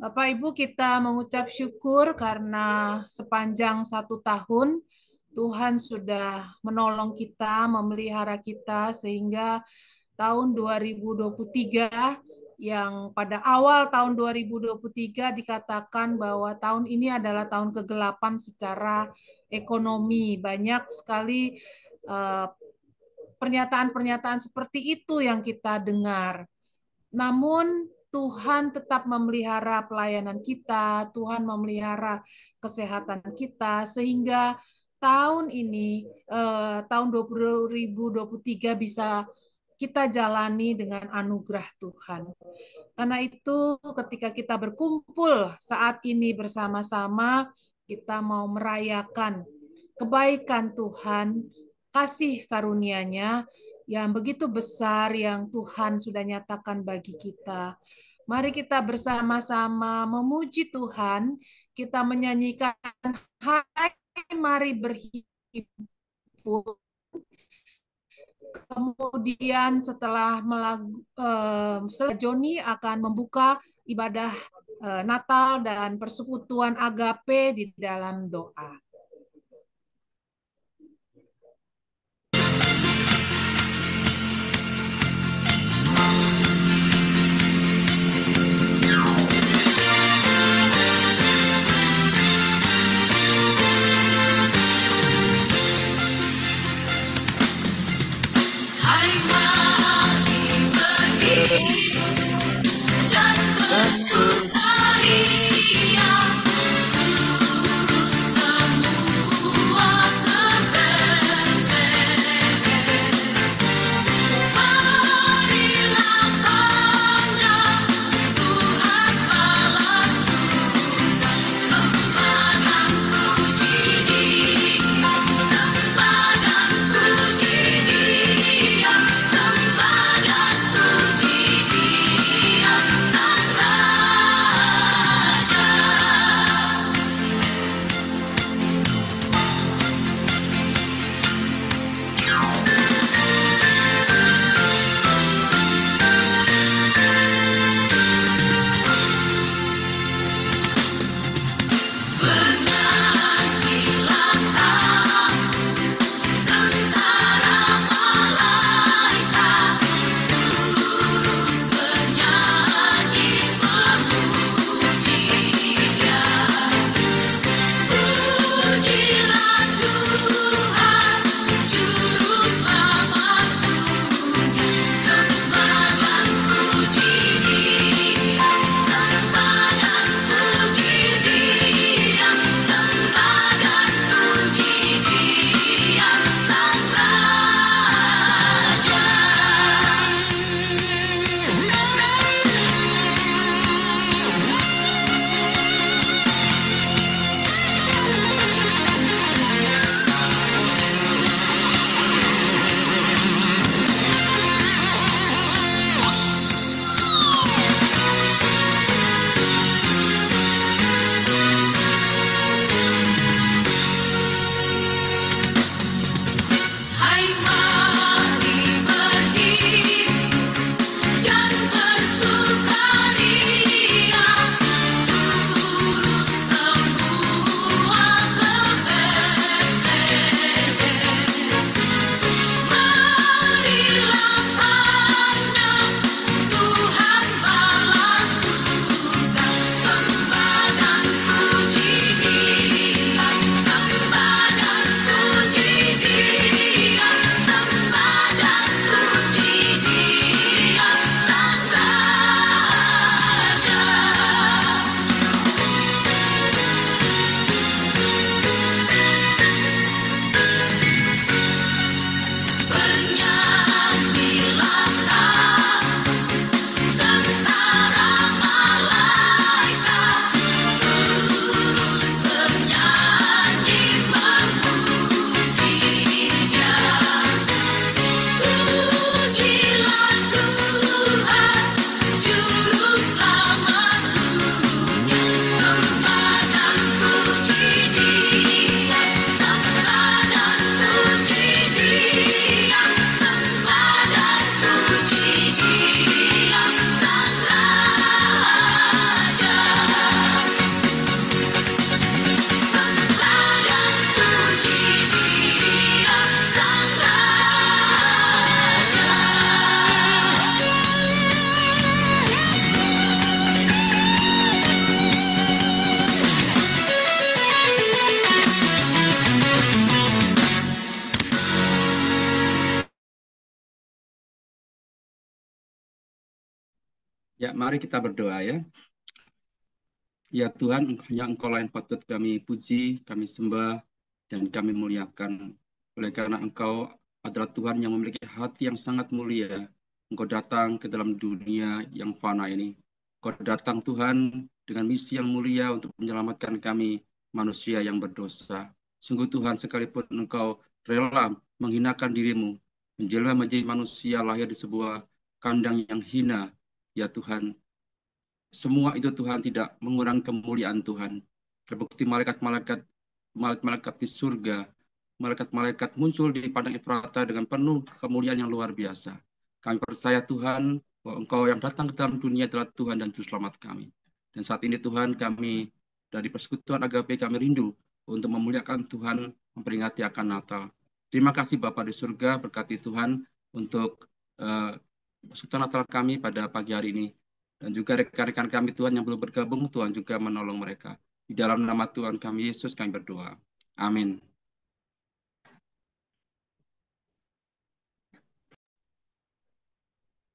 Bapak Ibu, kita mengucap syukur karena sepanjang 1 tahun Tuhan sudah menolong kita, memelihara kita sehingga tahun 2023 yang pada awal tahun 2023 dikatakan bahwa tahun ini adalah tahun kegelapan secara ekonomi. Banyak sekali eh, pernyataan-pernyataan seperti itu yang kita dengar. Namun Tuhan tetap memelihara pelayanan kita, Tuhan memelihara kesehatan kita, sehingga tahun ini, tahun 2023 bisa kita jalani dengan anugerah Tuhan. Karena itu ketika kita berkumpul saat ini bersama-sama, kita mau merayakan kebaikan Tuhan, kasih karunia-Nya yang begitu besar yang Tuhan sudah nyatakan bagi kita. Mari kita bersama-sama memuji Tuhan, kita menyanyikan hai mari berhimpun. Kemudian setelah Joni akan membuka ibadah Natal dan persekutuan Agape di dalam doa. Dan bersukaria, semua Ya, mari kita berdoa ya. Ya Tuhan, hanya Engkau yang patut kami puji, kami sembah, dan kami muliakan. Oleh karena Engkau adalah Tuhan yang memiliki hati yang sangat mulia. Engkau datang ke dalam dunia yang fana ini. Engkau datang Tuhan dengan misi yang mulia untuk menyelamatkan kami, manusia yang berdosa. Sungguh Tuhan, sekalipun Engkau rela menghinakan dirimu, menjelma menjadi manusia lahir di sebuah kandang yang hina, ya Tuhan, semua itu Tuhan tidak mengurangi kemuliaan Tuhan. Terbukti malaikat-malaikat di surga, malaikat-malaikat muncul di padang Efrata dengan penuh kemuliaan yang luar biasa. Kami percaya Tuhan bahwa Engkau yang datang ke dalam dunia adalah Tuhan dan Juru Selamat kami. Dan saat ini Tuhan, kami dari Persekutuan Agape kami rindu untuk memuliakan Tuhan, memperingati akan Natal. Terima kasih Bapa di surga, berkati Tuhan untuk Persekutuan Natal kami pada pagi hari ini. Dan juga rekan-rekan kami Tuhan yang belum bergabung, Tuhan juga menolong mereka. Di dalam nama Tuhan kami Yesus kami berdoa. Amin.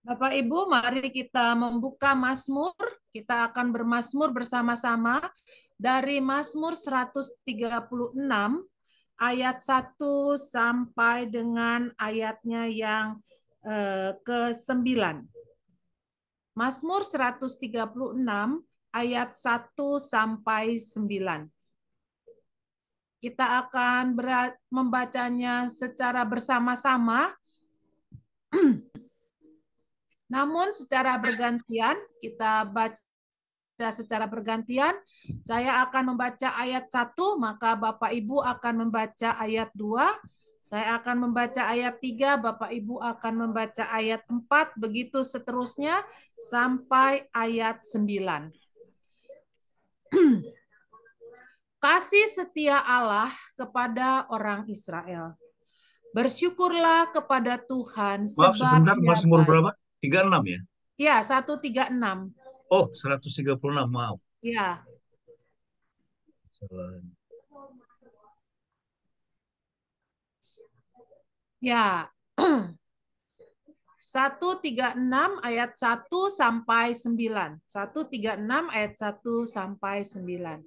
Bapak Ibu, mari kita membuka Mazmur. Kita akan bermazmur bersama-sama dari Mazmur 136 ayat 1 sampai dengan ayatnya yang ke-9. Mazmur 136 ayat 1 sampai 9. Kita akan membacanya secara bersama-sama. Namun secara bergantian, kita baca secara bergantian. Saya akan membaca ayat 1, maka Bapak Ibu akan membaca ayat 2. Saya akan membaca ayat 3, Bapak Ibu akan membaca ayat 4, begitu seterusnya sampai ayat 9. Kasih setia Allah kepada orang Israel. Bersyukurlah kepada Tuhan Maaf sebab sebentar, Ia Mazmur baik. berapa? 36 ya? Ya, 136. Oh, 136, maaf. Ya. Salah. Ya. 136 ayat 1 sampai 9. 136 ayat 1 sampai 9.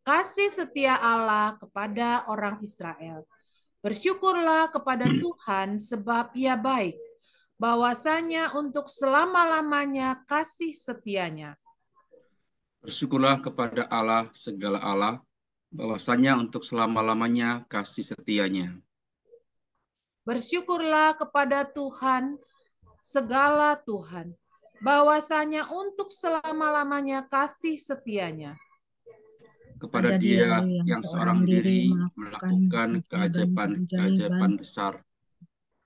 Kasih setia Allah kepada orang Israel. Bersyukurlah kepada Tuhan sebab Ia baik. Bahwasanya untuk selama-lamanya kasih setianya. Bersyukurlah kepada Allah segala Allah, bahwasanya untuk selama-lamanya kasih setianya. Bersyukurlah kepada Tuhan segala Tuhan, bahwasanya untuk selama-lamanya kasih setianya. Kepada Dia yang seorang diri melakukan keajaiban-keajaiban keajaiban besar,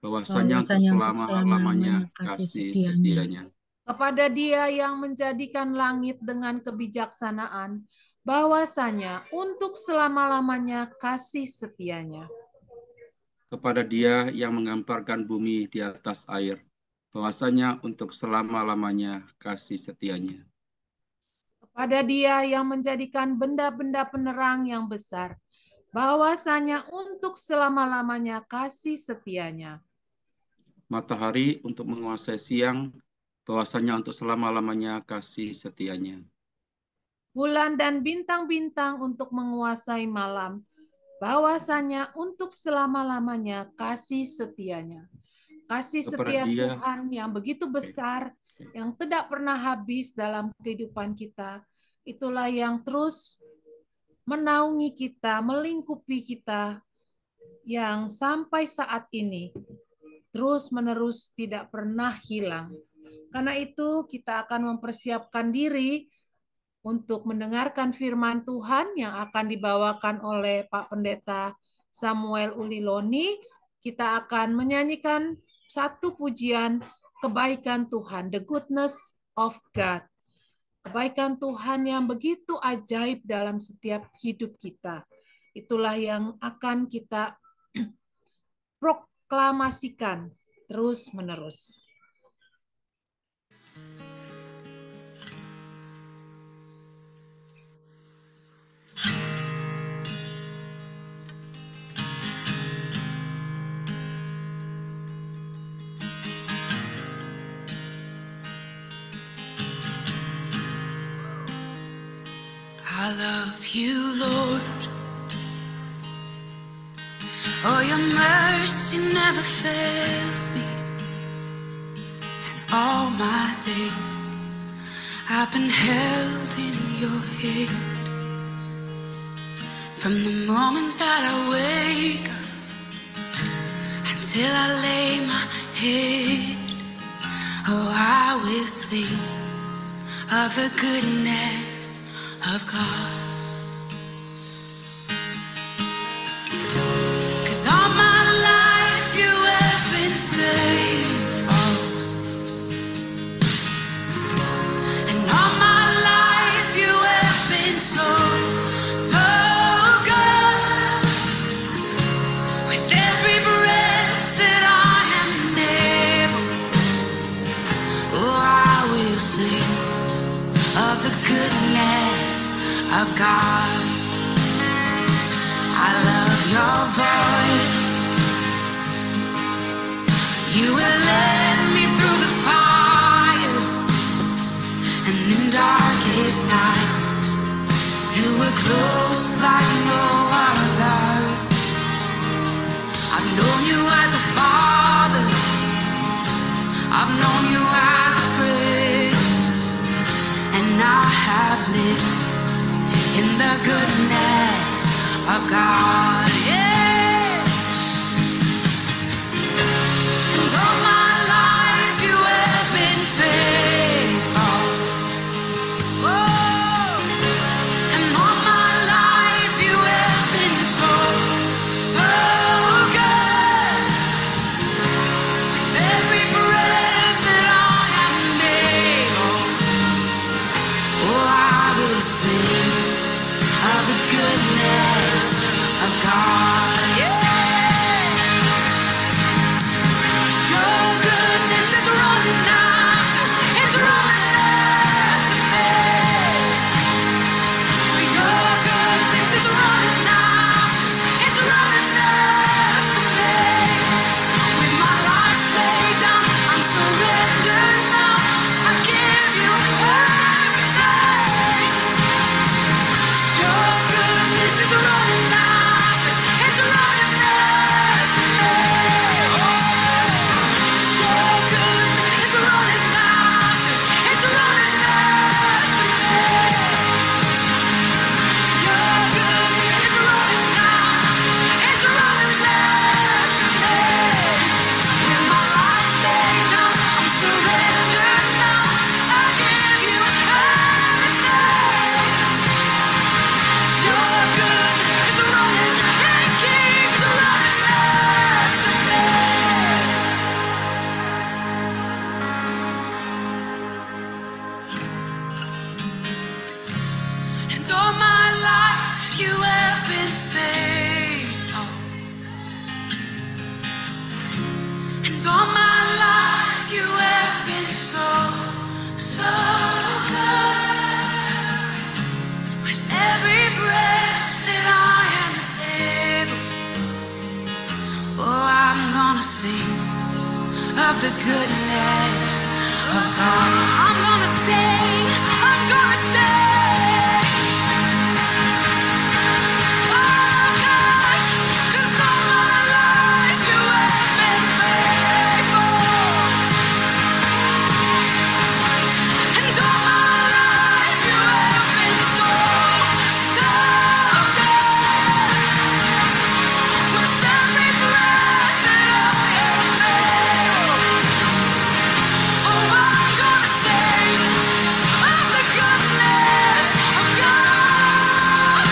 bahwasanya untuk bahwasanya untuk selama-lamanya selama-lamanya kasih kasih setianya. setianya. Kepada Dia yang menjadikan langit dengan kebijaksanaan, bahwasanya untuk selama-lamanya kasih setianya. Kepada Dia yang menggamparkan bumi di atas air, bahwasanya untuk selama-lamanya kasih setianya. Kepada Dia yang menjadikan benda-benda penerang yang besar, bahwasanya untuk selama-lamanya kasih setianya. Matahari untuk menguasai siang, bahwasanya untuk selama-lamanya kasih setianya. Bulan dan bintang-bintang untuk menguasai malam, bahwasanya untuk selama-lamanya kasih setianya. Kasih Kepada setia Dia, Tuhan yang begitu besar, yang tidak pernah habis dalam kehidupan kita, itulah yang terus menaungi kita, melingkupi kita, yang sampai saat ini terus-menerus tidak pernah hilang. Karena itu kita akan mempersiapkan diri untuk mendengarkan firman Tuhan yang akan dibawakan oleh Pak Pendeta Samuel Uliloni. Kita akan menyanyikan satu pujian kebaikan Tuhan, the goodness of God. Kebaikan Tuhan yang begitu ajaib dalam setiap hidup kita. Itulah yang akan kita proklamasikan terus-menerus. love you, Lord. Oh, your mercy never fails me. And all my days I've been held in your hand. From the moment that I wake up until I lay my head, oh, I will sing of the goodness of God. 'Cause all my life you have been faithful, and all my life you have been so, so good. With every breath that I am able, oh, I will sing of the goodness of God. I love your voice. You will lead me through the fire, and in darkest night, you were close like no other. I've known you as a father, I've known you as a friend, and I have lived in the goodness of God. Yeah. And all my life you have been faithful. Oh. And all my life you have been so, so good. With every breath that I am able, oh, I will sing of the goodness of God. Yeah. Your goodness is running after, it's running after me. Your goodness is running after, it's running after me. With my life laid down, I'm surrendered now. I give you everything. Your goodness is running after, it's running after me. Your goodness is running after, it's running after me. Your goodness is running after, it's running after me. With my life laid down, I'm surrendered now. I give you everything. Your goodness is running and keeps running after me. And all my life you have been faithful. And all my life you have been so, so good. With every breath that I am able, oh, I'm gonna sing of the goodness of God. I'm gonna sing, I'm gonna sing. Oh, gosh, 'cause all my life you have been faithful. And all my life you have been so, so good. With every breath that I am able, oh, I'm gonna sing of the goodness of God.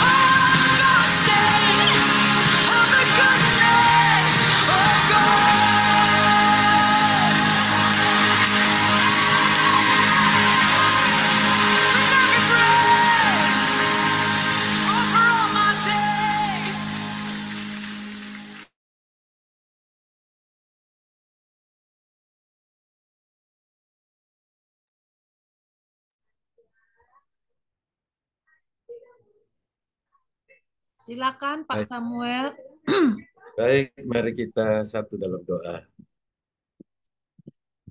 Oh, I'm gonna sing of the goodness of God. With every breath, over all my days. Silakan Pak Baik. Samuel. Baik, mari kita satu dalam doa.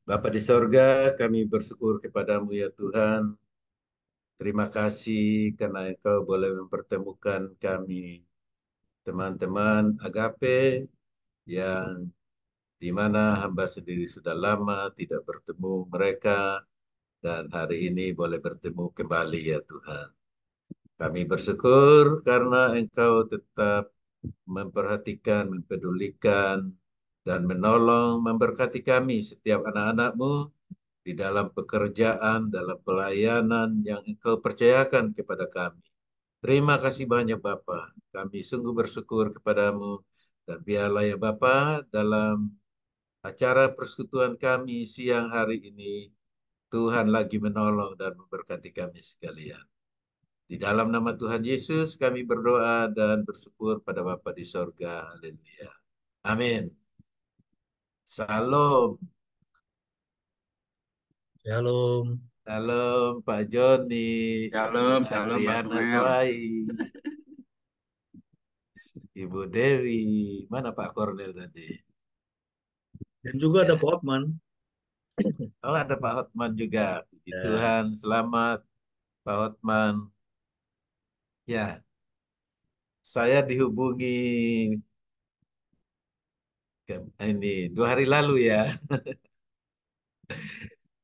Bapa di sorga, kami bersyukur kepadamu ya Tuhan, Terima kasih karena Engkau boleh mempertemukan kami, teman-teman Agape, yang di mana hamba sendiri sudah lama tidak bertemu mereka, dan hari ini boleh bertemu kembali ya Tuhan. Kami bersyukur karena Engkau tetap memperhatikan, mempedulikan, dan menolong, memberkati kami setiap anak-anak-Mu di dalam pekerjaan, dalam pelayanan yang Engkau percayakan kepada kami. Terima kasih banyak Bapa. Kami sungguh bersyukur kepadamu. Dan biarlah ya Bapa, dalam acara persekutuan kami siang hari ini, Tuhan lagi menolong dan memberkati kami sekalian. Di dalam nama Tuhan Yesus kami berdoa dan bersyukur pada Bapa di sorga. Haleluya. Amin. Salam. Shalom. Salam Pak Joni, Shalom, shalom Pak Adriana Samuel. Swai, Ibu Dewi. Mana Pak Kornel tadi? Dan juga ada Ya. Pak Hotman. Oh, ada Pak Hotman juga. Puji Ya. Tuhan, selamat Pak Hotman. Ya, saya dihubungi ini 2 hari lalu ya.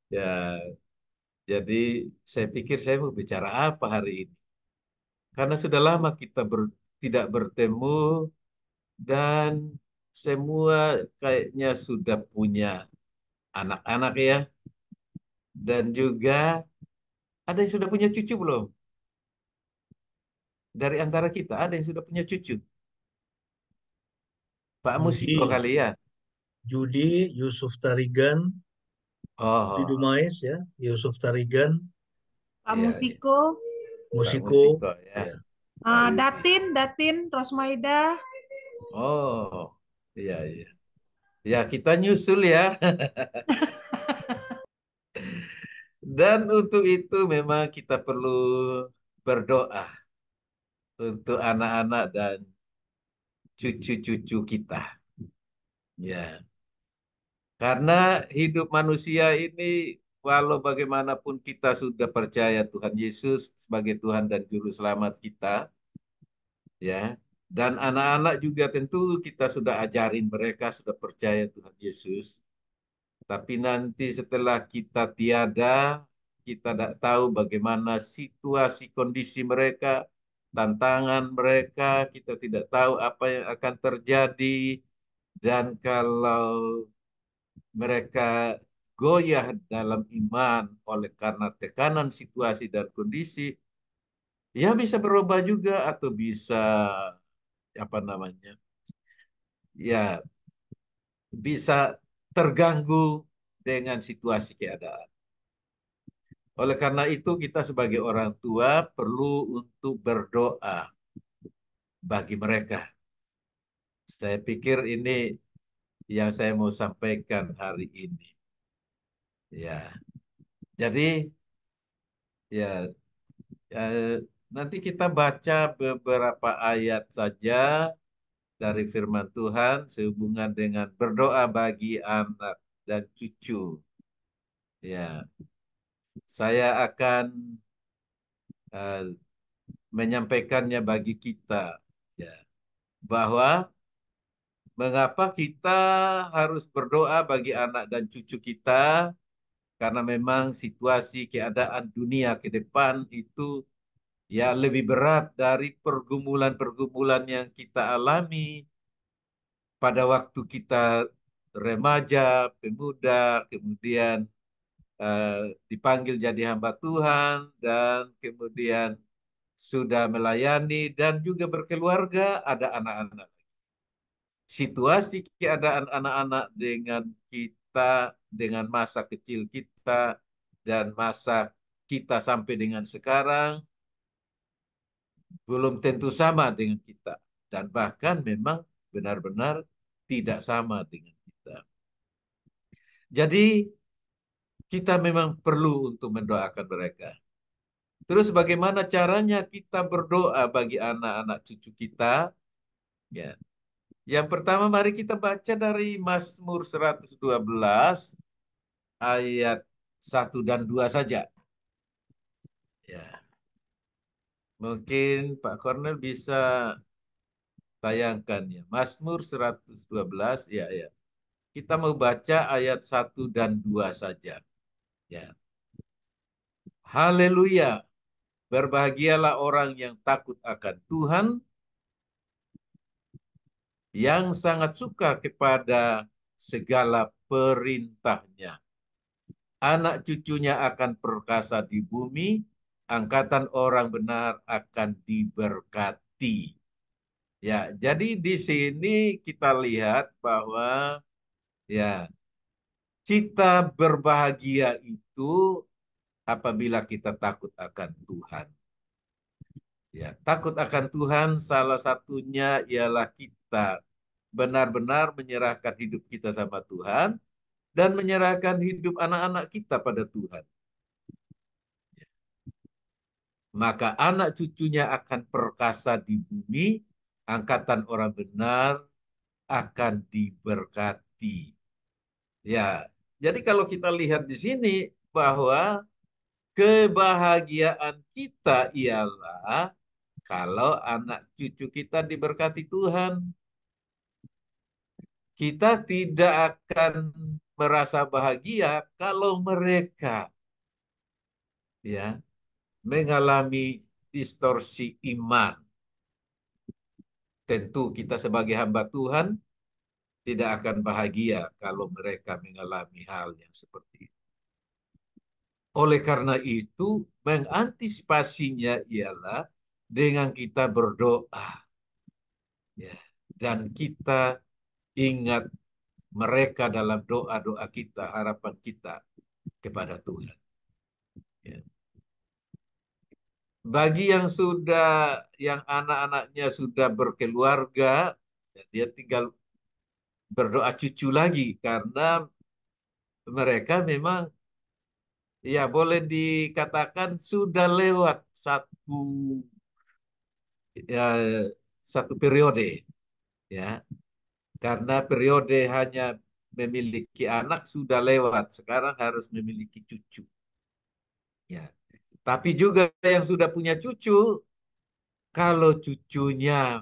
Ya, jadi saya pikir saya mau bicara apa hari ini. Karena sudah lama kita tidak bertemu dan semua kayaknya sudah punya anak-anak ya. Dan juga ada yang sudah punya cucu belum? Dari antara kita ada yang sudah punya cucu. Pak Musiko Judi, kali ya. Yusuf Tarigan, di Oh, Dumais ya, Yusuf Tarigan, Pak iya, iya. Musiko, Pak Musiko, Musiko ya. ya. Datin, Rosmaida. Oh, iya, iya. Ya, kita nyusul ya. Dan untuk itu memang kita perlu berdoa untuk anak-anak dan cucu-cucu kita. Ya, karena hidup manusia ini walau bagaimanapun kita sudah percaya Tuhan Yesus sebagai Tuhan dan Juru Selamat kita, ya. Dan anak-anak juga tentu kita sudah ajarin mereka sudah percaya Tuhan Yesus. Tapi nanti setelah kita tiada, kita tidak tahu bagaimana situasi kondisi mereka, tantangan mereka, kita tidak tahu apa yang akan terjadi. Dan kalau mereka goyah dalam iman oleh karena tekanan situasi dan kondisi, ya bisa berubah juga atau bisa apa namanya, ya bisa terganggu dengan situasi keadaan. Oleh karena itu kita sebagai orang tua perlu untuk berdoa bagi mereka. Saya pikir ini yang saya mau sampaikan hari ini. Ya, jadi ya nanti kita baca beberapa ayat saja dari firman Tuhan sehubungan dengan berdoa bagi anak dan cucu. Ya, saya akan uh, menyampaikannya bagi kita, ya, bahwa mengapa kita harus berdoa bagi anak dan cucu kita, karena memang situasi keadaan dunia ke depan itu ya lebih berat dari pergumulan-pergumulan yang kita alami pada waktu kita remaja, pemuda, kemudian dipanggil jadi hamba Tuhan, dan kemudian sudah melayani dan juga berkeluarga, ada anak-anak. Situasi keadaan anak-anak dengan kita, dengan masa kecil kita, dan masa kita sampai dengan sekarang, belum tentu sama dengan kita. Dan bahkan memang benar-benar tidak sama dengan kita. Jadi kita memang perlu untuk mendoakan mereka. Terus bagaimana caranya kita berdoa bagi anak-anak cucu kita? Ya. Yang pertama mari kita baca dari Mazmur 112 ayat 1 dan 2 saja. Ya. Mungkin Pak Kornel bisa tayangkan ya. Mazmur 112, ya ya. Kita mau baca ayat 1 dan 2 saja. Ya. Haleluya. Berbahagialah orang yang takut akan Tuhan, yang sangat suka kepada segala perintahnya. Anak cucunya akan perkasa di bumi, angkatan orang benar akan diberkati. Ya, jadi di sini kita lihat bahwa ya kita berbahagia itu apabila kita takut akan Tuhan. Ya, takut akan Tuhan salah satunya ialah kita benar-benar menyerahkan hidup kita sama Tuhan dan menyerahkan hidup anak-anak kita pada Tuhan. Maka anak cucunya akan perkasa di bumi, angkatan orang benar akan diberkati. Ya, jadi kalau kita lihat di sini bahwa kebahagiaan kita ialah kalau anak cucu kita diberkati Tuhan. Kita tidak akan merasa bahagia kalau mereka ya mengalami distorsi iman. Tentu kita sebagai hamba Tuhan tidak akan bahagia kalau mereka mengalami hal yang seperti itu. Oleh karena itu, mengantisipasinya ialah dengan kita berdoa. Ya, dan kita ingat mereka dalam doa-doa kita, harapan kita kepada Tuhan. Ya. Bagi yang anak-anaknya sudah berkeluarga, ya, dia tinggal berdoa cucu lagi karena mereka memang ya boleh dikatakan sudah lewat ya, satu periode ya. Karena periode hanya memiliki anak sudah lewat, sekarang harus memiliki cucu. Ya. Tapi juga yang sudah punya cucu, kalau cucunya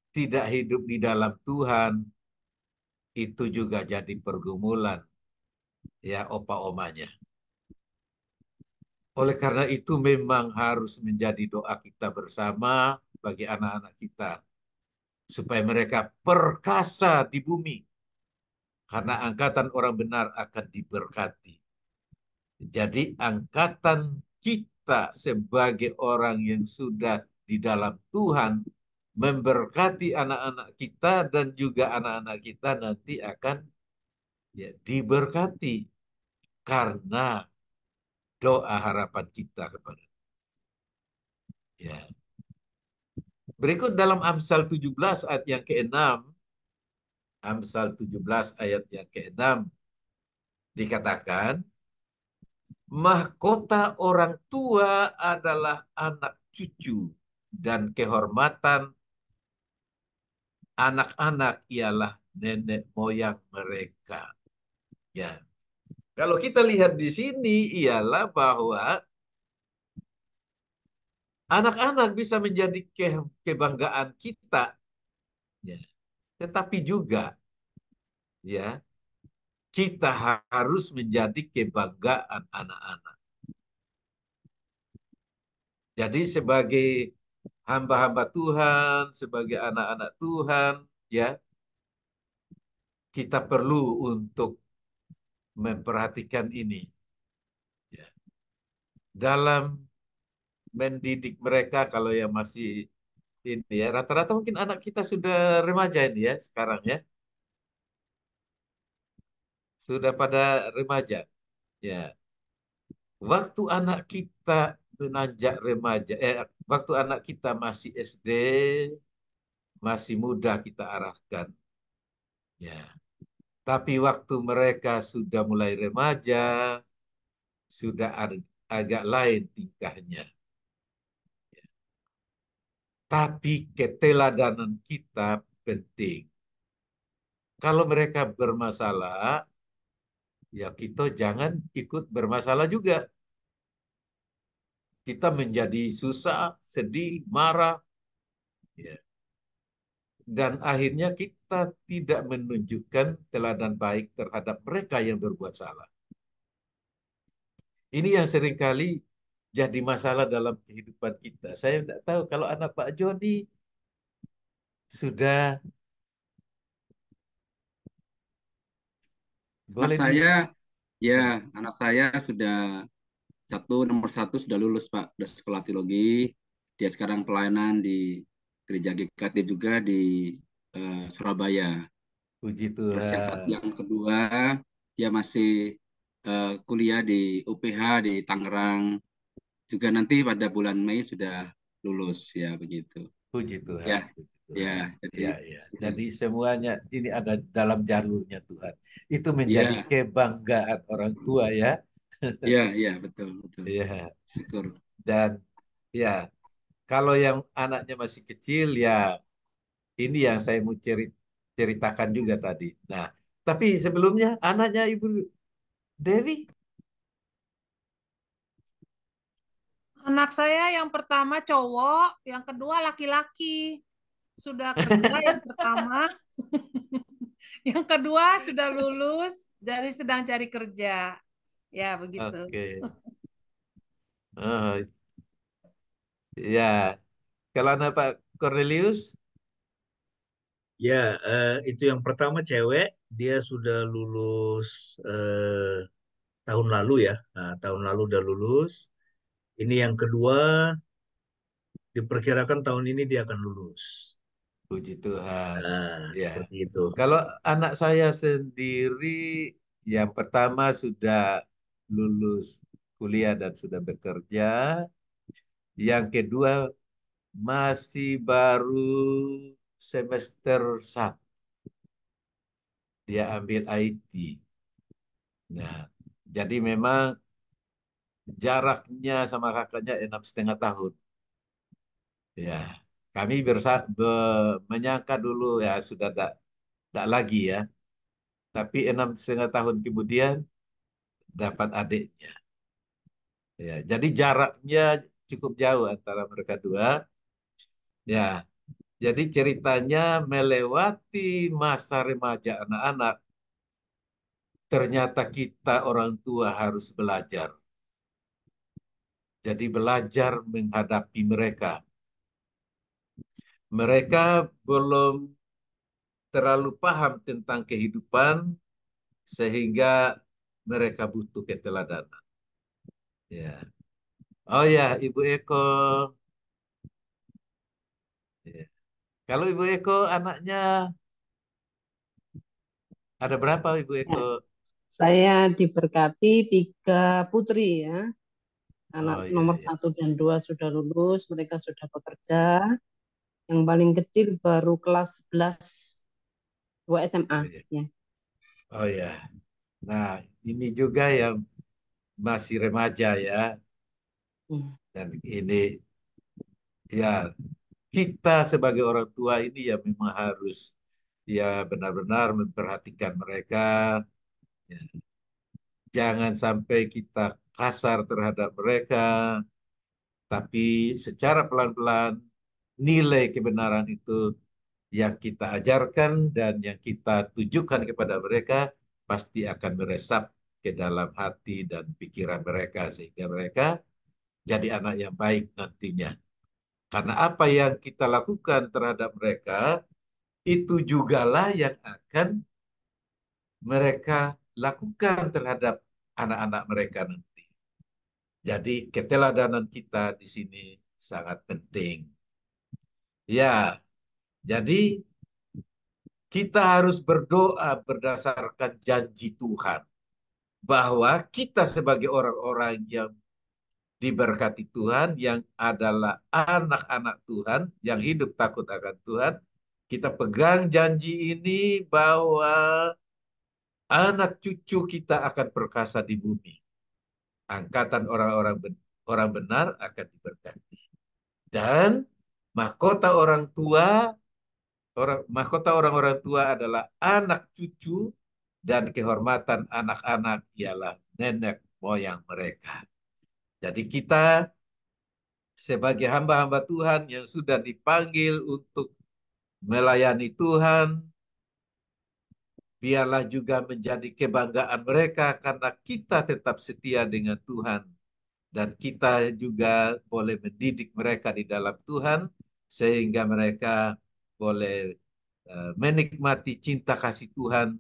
tidak hidup di dalam Tuhan, itu juga jadi pergumulan ya opa-omanya. Oleh karena itu memang harus menjadi doa kita bersama bagi anak-anak kita. Supaya mereka perkasa di bumi. Karena angkatan orang benar akan diberkati. Jadi angkatan kita sebagai orang yang sudah di dalam Tuhan memberkati anak-anak kita dan juga anak-anak kita nanti akan ya, diberkati karena doa harapan kita kepada ya. Berikut dalam Amsal 17 ayat yang ke-6, Amsal 17 ayat yang ke-6 dikatakan, mahkota orang tua adalah anak cucu dan kehormatan anak-anak ialah nenek moyang mereka. Ya. Kalau kita lihat di sini ialah bahwa anak-anak bisa menjadi kebanggaan kita. Ya. Tetapi juga ya kita harus menjadi kebanggaan anak-anak. Jadi sebagai hamba-hamba Tuhan, sebagai anak-anak Tuhan, ya kita perlu untuk memperhatikan ini. Ya. Dalam mendidik mereka, kalau yang masih ini ya, rata-rata mungkin anak kita sudah remaja ini ya sekarang ya, sudah pada remaja. Ya, waktu anak kita menanjak remaja, waktu anak kita masih SD, masih muda kita arahkan. Ya, tapi waktu mereka sudah mulai remaja, sudah agak lain tingkahnya. Tapi keteladanan kita penting. Kalau mereka bermasalah, ya kita jangan ikut bermasalah juga. kita menjadi susah, sedih, marah, ya. Dan akhirnya kita tidak menunjukkan teladan baik terhadap mereka yang berbuat salah. Ini yang seringkali jadi masalah dalam kehidupan kita. Saya tidak tahu kalau anak Pak Joni sudah Anak boleh di... saya, ya, anak saya sudah nomor satu sudah lulus Pak, sudah sekolah teologi. Dia sekarang pelayanan di gereja GKT juga di Surabaya. Puji Terus Tuhan. yang kedua, dia masih kuliah di UPH di Tangerang. Juga nanti pada bulan Mei sudah lulus, ya begitu. Puji Tuhan. Ya, Puji ya, Tuhan. jadi, Ya. Jadi semuanya ini ada dalam jalurnya Tuhan. Itu menjadi ya, kebanggaan orang tua ya. ya, betul, betul. Ya. Syukur. Dan ya, kalau yang anaknya masih kecil ya ini yang saya mau ceritakan juga tadi. Nah, tapi sebelumnya anaknya Ibu Dewi. Anak saya yang pertama cowok, yang kedua laki-laki. Sudah kerja yang pertama, yang kedua sudah lulus, jadi sedang cari kerja. Ya, begitu. Oke. Oh, ya, kalau anak Pak Cornelius, Ya, itu yang pertama cewek, dia sudah lulus tahun lalu ya. Nah, tahun lalu udah lulus. Ini yang kedua, diperkirakan tahun ini dia akan lulus. puji Tuhan. Nah, Ya, seperti itu. kalau anak saya sendiri, yang pertama sudah lulus kuliah dan sudah bekerja. Yang kedua masih baru semester 1. Dia ambil IT. Nah, jadi memang jaraknya sama kakaknya 6,5 tahun. Ya, kami menyangka dulu ya sudah tidak lagi ya. Tapi 6,5 tahun kemudian dapat adiknya. Ya, jadi jaraknya cukup jauh antara mereka dua. Ya, jadi ceritanya melewati masa remaja anak-anak. Ternyata kita orang tua harus belajar. Jadi belajar menghadapi mereka. Mereka belum terlalu paham tentang kehidupan sehingga mereka butuh keteladanan. Ya. Oh ya, Ibu Eko. Ya. Kalau Ibu Eko anaknya ada berapa Ibu Eko? Ya, saya diberkati 3 putri ya. Oh Anak iya, nomor iya. 1 dan 2 sudah lulus, mereka sudah bekerja. Yang paling kecil baru kelas 11, 2 SMA. Oh iya. Ya. Oh ya. Nah, ini juga yang masih remaja ya. Hmm. Dan ini ya kita sebagai orang tua ini ya memang harus ya benar-benar memperhatikan mereka. Ya. Jangan sampai kita kasar terhadap mereka, tapi secara pelan-pelan nilai kebenaran itu yang kita ajarkan dan yang kita tunjukkan kepada mereka pasti akan meresap ke dalam hati dan pikiran mereka sehingga mereka jadi anak yang baik nantinya. Karena apa yang kita lakukan terhadap mereka itu jugalah yang akan mereka lakukan terhadap anak-anak mereka nanti. Jadi keteladanan kita di sini sangat penting. Ya, jadi kita harus berdoa berdasarkan janji Tuhan bahwa kita sebagai orang-orang yang diberkati Tuhan, yang adalah anak-anak Tuhan, yang hidup takut akan Tuhan, kita pegang janji ini bahwa anak cucu kita akan perkasa di bumi. Angkatan orang benar akan diberkati. Dan mahkota mahkota orang-orang tua adalah anak cucu dan kehormatan anak-anak ialah nenek moyang mereka. Jadi kita sebagai hamba-hamba Tuhan yang sudah dipanggil untuk melayani Tuhan, biarlah juga menjadi kebanggaan mereka karena kita tetap setia dengan Tuhan. Dan kita juga boleh mendidik mereka di dalam Tuhan, sehingga mereka boleh menikmati cinta kasih Tuhan,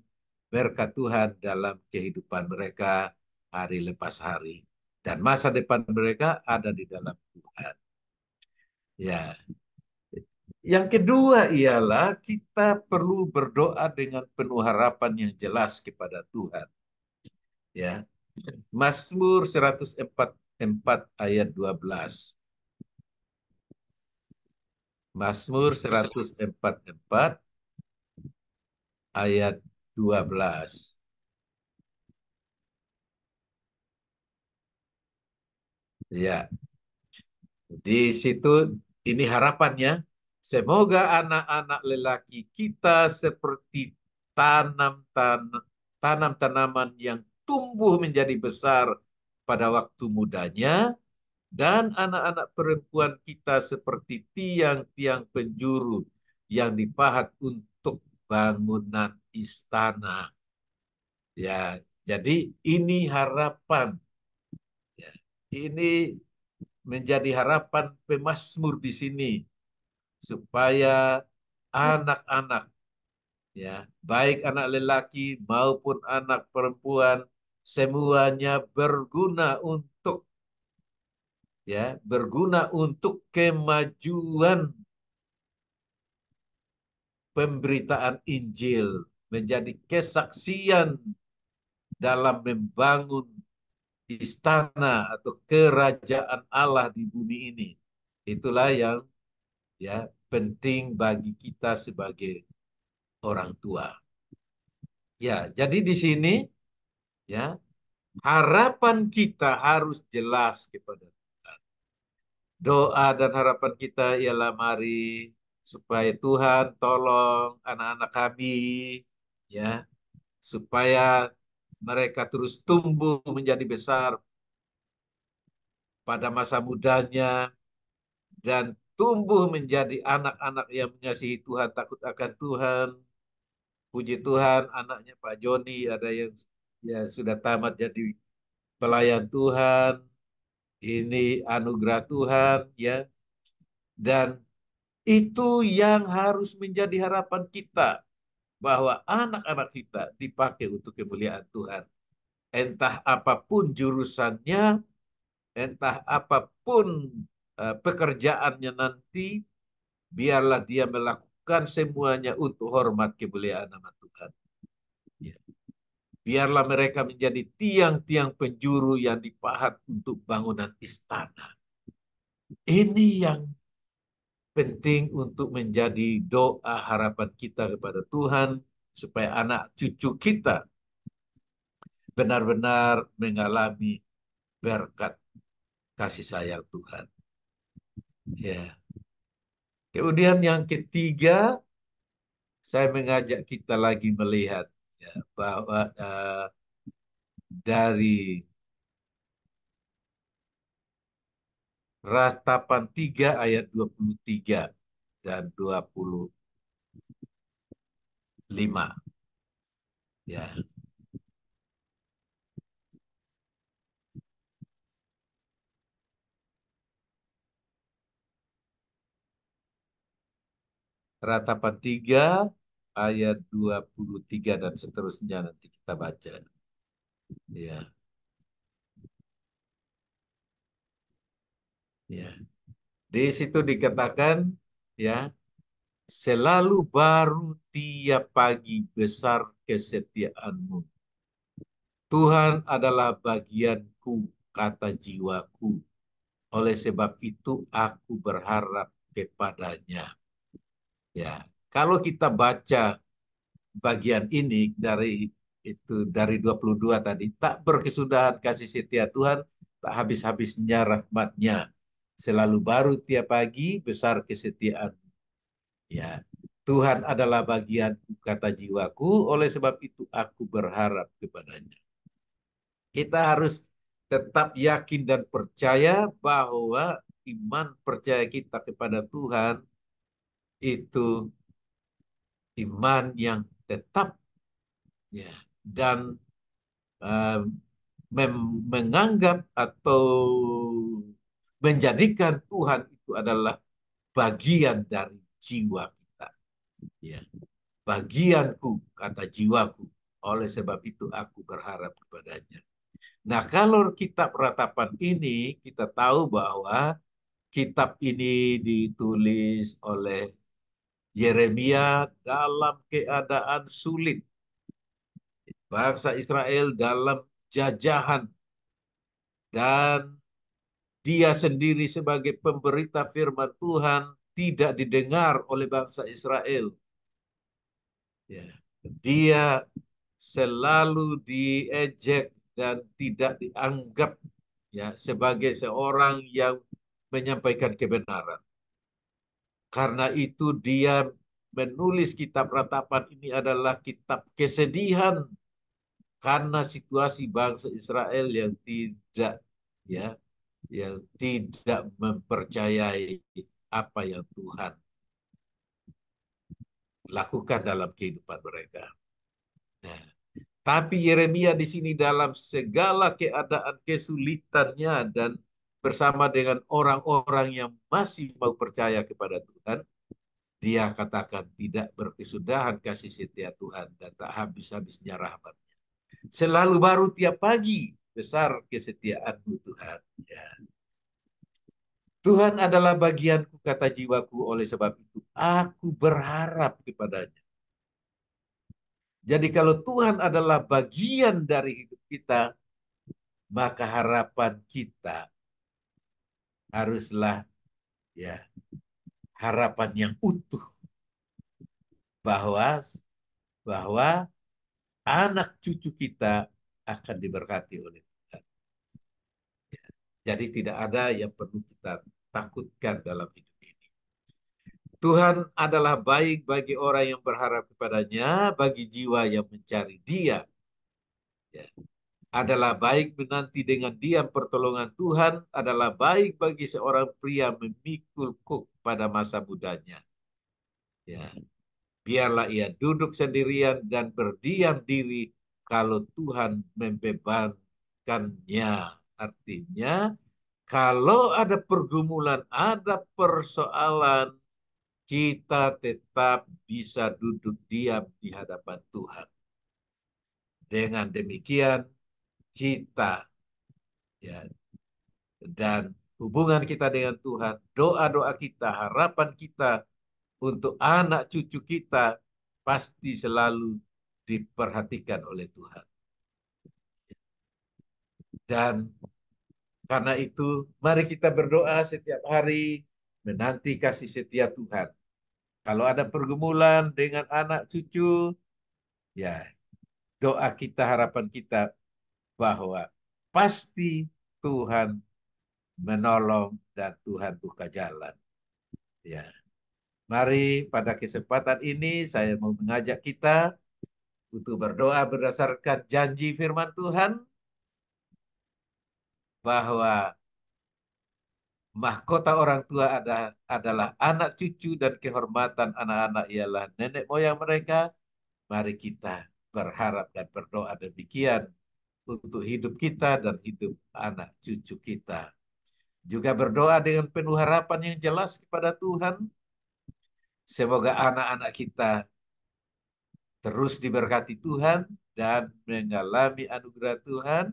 berkat Tuhan dalam kehidupan mereka hari lepas hari. Dan masa depan mereka ada di dalam Tuhan. Ya. Yang kedua ialah kita perlu berdoa dengan penuh harapan yang jelas kepada Tuhan. Ya. Mazmur 144 ayat 12. Mazmur 144 ayat 12. Ya. Di situ ini harapannya, semoga anak-anak lelaki kita seperti tanam-tanaman yang tumbuh menjadi besar pada waktu mudanya, dan anak-anak perempuan kita seperti tiang-tiang penjuru yang dipahat untuk bangunan istana. Ya, jadi ini harapan. Ya, ini menjadi harapan pemazmur di sini supaya anak-anak, ya, baik anak lelaki maupun anak perempuan, semuanya berguna untuk kemajuan pemberitaan Injil, menjadi kesaksian dalam membangun istana atau kerajaan Allah di bumi ini. Itulah yang penting bagi kita sebagai orang tua. Ya, jadi di sini ya harapan kita harus jelas kepada Tuhan. Doa dan harapan kita ialah mari supaya Tuhan tolong anak-anak kami ya supaya mereka terus tumbuh menjadi besar pada masa mudanya dan tumbuh menjadi anak-anak yang mengasihi Tuhan, takut akan Tuhan. Puji Tuhan, anaknya Pak Joni ada yang ya sudah tamat jadi pelayan Tuhan. Ini anugerah Tuhan ya. Dan itu yang harus menjadi harapan kita, bahwa anak-anak kita dipakai untuk kemuliaan Tuhan. Entah apapun jurusannya, entah apapun pekerjaannya nanti, biarlah dia melakukan semuanya untuk hormat kemuliaan nama Tuhan. Ya. Biarlah mereka menjadi tiang-tiang penjuru yang dipahat untuk bangunan istana. Ini yang penting untuk menjadi doa harapan kita kepada Tuhan, supaya anak cucu kita benar-benar mengalami berkat kasih sayang Tuhan. Ya. Kemudian yang ketiga, saya mengajak kita lagi melihat ya, bahwa dari Ratapan 3 ayat 23 dan 25. Ya. Ratapan 3 ayat 23 dan seterusnya nanti kita baca. Ya. Ya. Di situ dikatakan ya, selalu baru tiap pagi besar kesetiaanmu. Tuhan adalah bagianku, kata jiwaku. Oleh sebab itu aku berharap kepadanya. Ya, kalau kita baca bagian ini dari 22 tadi, tak berkesudahan kasih setia Tuhan, tak habis-habisnya rahmatnya. Selalu baru tiap pagi, besar kesetiaan. Ya, Tuhan adalah bagianku, kata jiwaku, oleh sebab itu aku berharap kepadanya. Kita harus tetap yakin dan percaya bahwa iman percaya kita kepada Tuhan itu iman yang tetap, ya, dan uh, menganggap atau menjadikan Tuhan itu adalah bagian dari jiwa kita. Ya. Bagianku, kata jiwaku. Oleh sebab itu aku berharap kepadanya. Nah, kalau kitab ratapan ini, kita tahu bahwa kitab ini ditulis oleh Yeremia dalam keadaan sulit. Bangsa Israel dalam jajahan, dan dia sendiri sebagai pemberita firman Tuhan tidak didengar oleh bangsa Israel. Ya. Dia selalu diejek dan tidak dianggap, ya, sebagai seorang yang menyampaikan kebenaran. Karena itu dia menulis kitab ratapan ini adalah kitab kesedihan karena situasi bangsa Israel yang tidak, ya, yang tidak mempercayai apa yang Tuhan lakukan dalam kehidupan mereka. Nah, tapi Yeremia di sini dalam segala keadaan kesulitannya dan bersama dengan orang-orang yang masih mau percaya kepada Tuhan, dia katakan tidak berkesudahan kasih setia Tuhan dan tak habis-habisnya rahmat-Nya. Selalu baru tiap pagi, besar kesetiaan-Mu Tuhan. Ya. Tuhan adalah bagianku, kata jiwaku, oleh sebab itu aku berharap kepadanya. Jadi kalau Tuhan adalah bagian dari hidup kita, maka harapan kita haruslah, ya, harapan yang utuh bahwa anak cucu kita akan diberkati oleh Tuhan. Ya. Jadi tidak ada yang perlu kita takutkan dalam hidup ini. Tuhan adalah baik bagi orang yang berharap kepadanya, bagi jiwa yang mencari Dia. Ya. Adalah baik menanti dengan diam pertolongan Tuhan, adalah baik bagi seorang pria memikul kuk pada masa mudanya. Ya. Biarlah ia duduk sendirian dan berdiam diri kalau Tuhan membebankannya. Artinya, kalau ada pergumulan, ada persoalan, kita tetap bisa duduk diam di hadapan Tuhan. Dengan demikian, kita, ya, dan hubungan kita dengan Tuhan, doa-doa kita, harapan kita untuk anak cucu kita pasti selalu diperhatikan oleh Tuhan. Dan karena itu, mari kita berdoa setiap hari menanti kasih setia Tuhan. Kalau ada pergumulan dengan anak cucu, ya, doa kita, harapan kita bahwa pasti Tuhan menolong dan Tuhan buka jalan. Ya. Mari pada kesempatan ini saya mau mengajak kita untuk berdoa berdasarkan janji firman Tuhan bahwa mahkota orang tua adalah anak cucu dan kehormatan anak-anak ialah nenek moyang mereka. Mari kita berharap dan berdoa demikian untuk hidup kita dan hidup anak cucu kita. Juga berdoa dengan penuh harapan yang jelas kepada Tuhan. Semoga anak-anak kita terus diberkati Tuhan dan mengalami anugerah Tuhan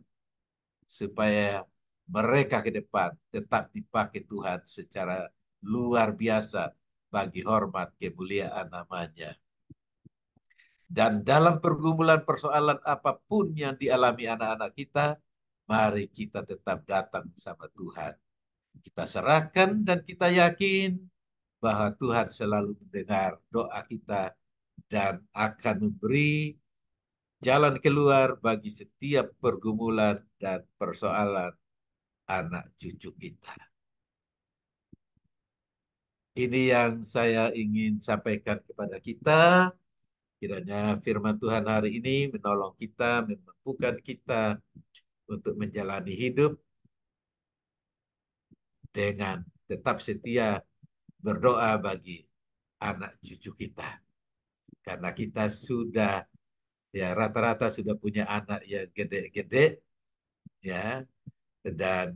supaya mereka ke depan tetap dipakai Tuhan secara luar biasa bagi hormat kemuliaan namanya. Dan dalam pergumulan persoalan apapun yang dialami anak-anak kita, mari kita tetap datang sama Tuhan. Kita serahkan dan kita yakin bahwa Tuhan selalu mendengar doa kita dan akan memberi jalan keluar bagi setiap pergumulan dan persoalan anak cucu kita. Ini yang saya ingin sampaikan kepada kita. Kiranya firman Tuhan hari ini menolong kita, memampukan kita untuk menjalani hidup dengan tetap setia berdoa bagi anak cucu kita. Karena kita sudah, ya rata-rata sudah punya anak yang gede-gede, ya, dan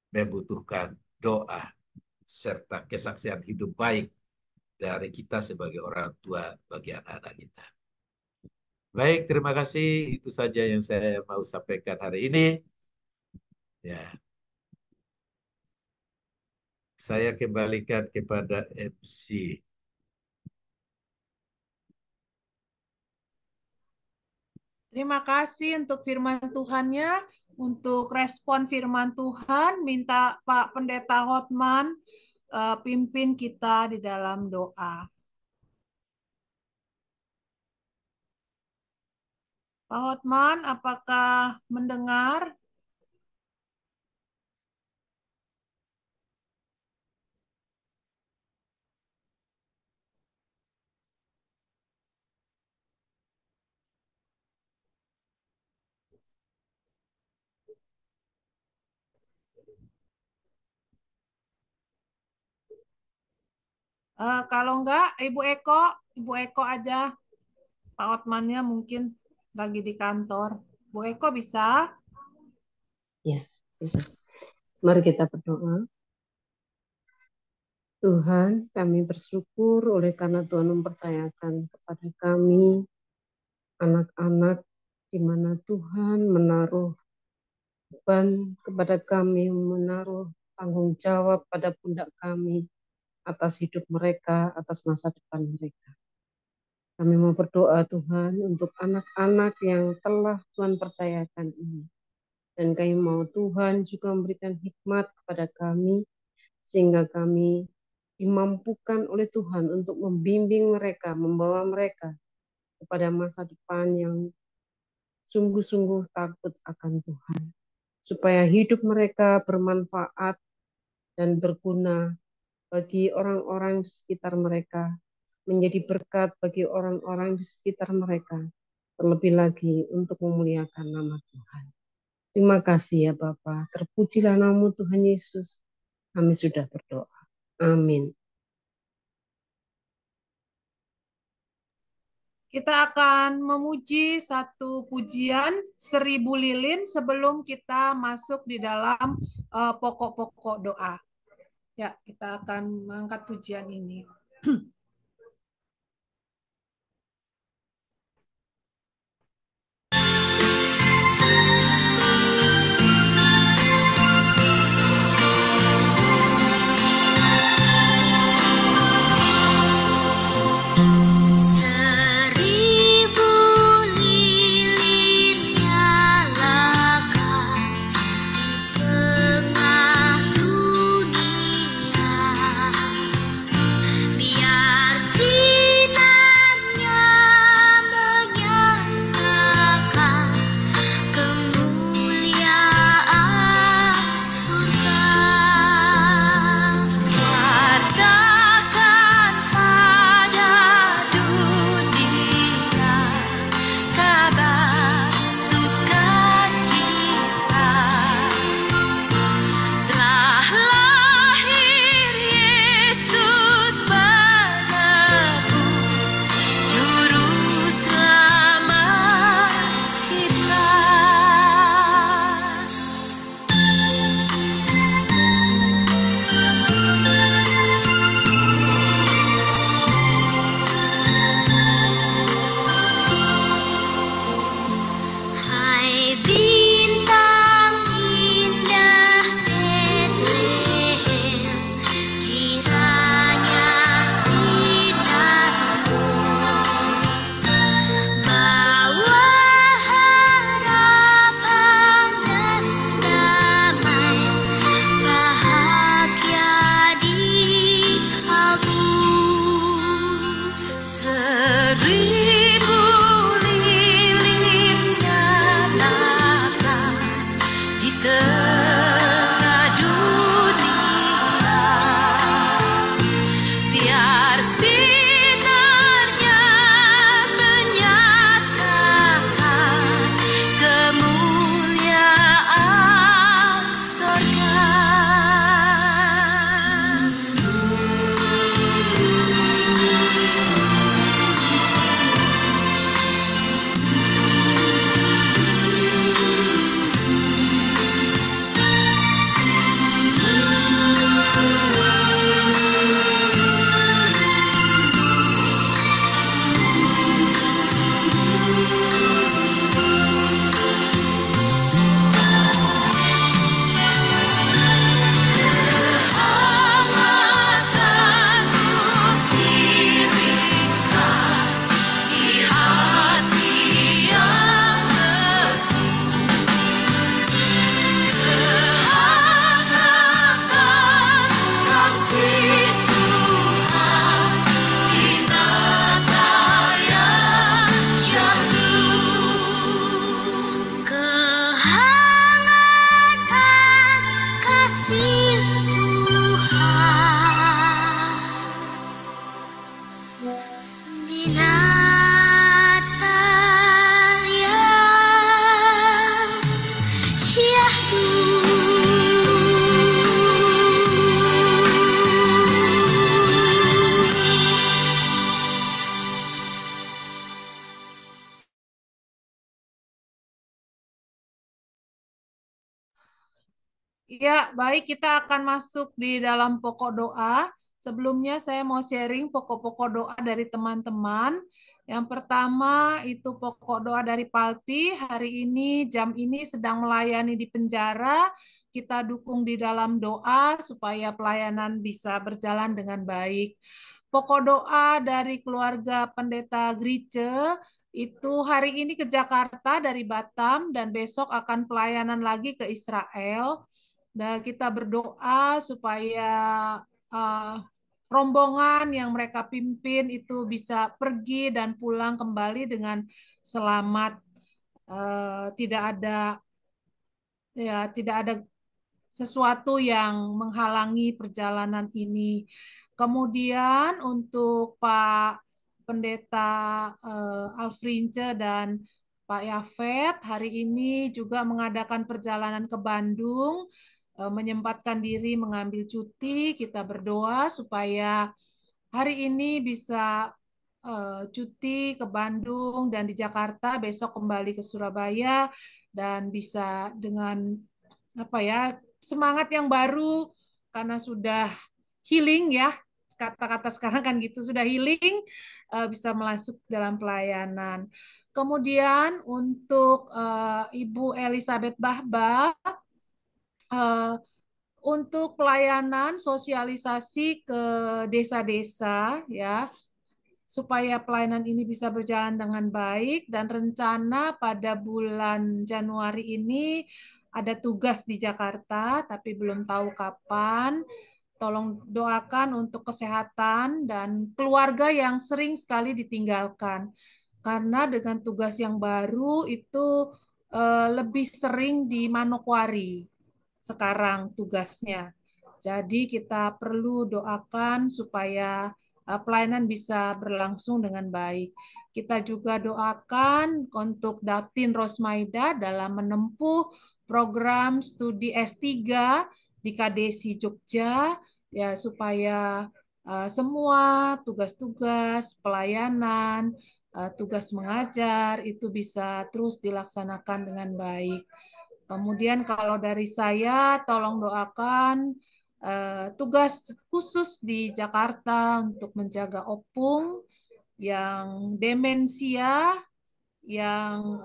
membutuhkan doa serta kesaksian hidup baik dari kita sebagai orang tua bagi anak-anak kita. Baik, terima kasih. Itu saja yang saya mau sampaikan hari ini. Ya, saya kembalikan kepada MC. Terima kasih untuk firman Tuhannya, untuk respon firman Tuhan. Minta Pak Pendeta Hotman pimpin kita di dalam doa. Pak Hotman, apakah mendengar? Kalau enggak, Ibu Eko aja. Pak Hotmannya mungkin lagi di kantor. Bu Eko bisa? Ya, bisa. Mari kita berdoa. Tuhan, kami bersyukur oleh karena Tuhan mempercayakan kepada kami, anak-anak, di mana Tuhan menaruh beban kepada kami, menaruh tanggung jawab pada pundak kami atas hidup mereka, atas masa depan mereka. Kami mau berdoa Tuhan untuk anak-anak yang telah Tuhan percayakan ini. Dan kami mau Tuhan juga memberikan hikmat kepada kami, sehingga kami dimampukan oleh Tuhan untuk membimbing mereka, membawa mereka kepada masa depan yang sungguh-sungguh takut akan Tuhan. Supaya hidup mereka bermanfaat dan berguna bagi orang-orang di sekitar mereka, menjadi berkat bagi orang-orang di sekitar mereka, terlebih lagi untuk memuliakan nama Tuhan. Terima kasih ya Bapa, terpujilah nama Tuhan Yesus. Kami sudah berdoa. Amin. Kita akan memuji satu pujian 1000 lilin sebelum kita masuk di dalam pokok-pokok doa. Ya, kita akan mengangkat pujian ini. Biar Natalia Syahdu. Ya, baik, kita akan masuk di dalam pokok doa. Sebelumnya saya mau sharing pokok-pokok doa dari teman-teman. Yang pertama itu pokok doa dari Palti. Hari ini, jam ini sedang melayani di penjara. Kita dukung di dalam doa supaya pelayanan bisa berjalan dengan baik. Pokok doa dari keluarga Pendeta Grice itu hari ini ke Jakarta dari Batam dan besok akan pelayanan lagi ke Israel. Dan kita berdoa supaya uh, rombongan yang mereka pimpin itu bisa pergi dan pulang kembali dengan selamat. Tidak ada sesuatu yang menghalangi perjalanan ini. Kemudian untuk Pak Pendeta Alfrince dan Pak Yafet hari ini juga mengadakan perjalanan ke Bandung, menyempatkan diri mengambil cuti. Kita berdoa supaya hari ini bisa cuti ke Bandung dan di Jakarta, besok kembali ke Surabaya dan bisa dengan semangat yang baru karena sudah healing ya. Kata-kata sekarang kan gitu, sudah healing, bisa masuk dalam pelayanan. Kemudian untuk Ibu Elizabeth Bahba, untuk pelayanan sosialisasi ke desa-desa ya, supaya pelayanan ini bisa berjalan dengan baik, dan rencana pada bulan Januari ini ada tugas di Jakarta, tapi belum tahu kapan. Tolong doakan untuk kesehatan dan keluarga yang sering sekali ditinggalkan. Karena dengan tugas yang baru itu lebih sering di Manokwari sekarang tugasnya. Jadi kita perlu doakan supaya pelayanan bisa berlangsung dengan baik. Kita juga doakan untuk Datin Rosmaida dalam menempuh program studi S3 di KDSI Jogja, ya supaya semua tugas-tugas pelayanan, tugas mengajar itu bisa terus dilaksanakan dengan baik. Kemudian kalau dari saya, tolong doakan tugas khusus di Jakarta untuk menjaga Opung yang demensia, yang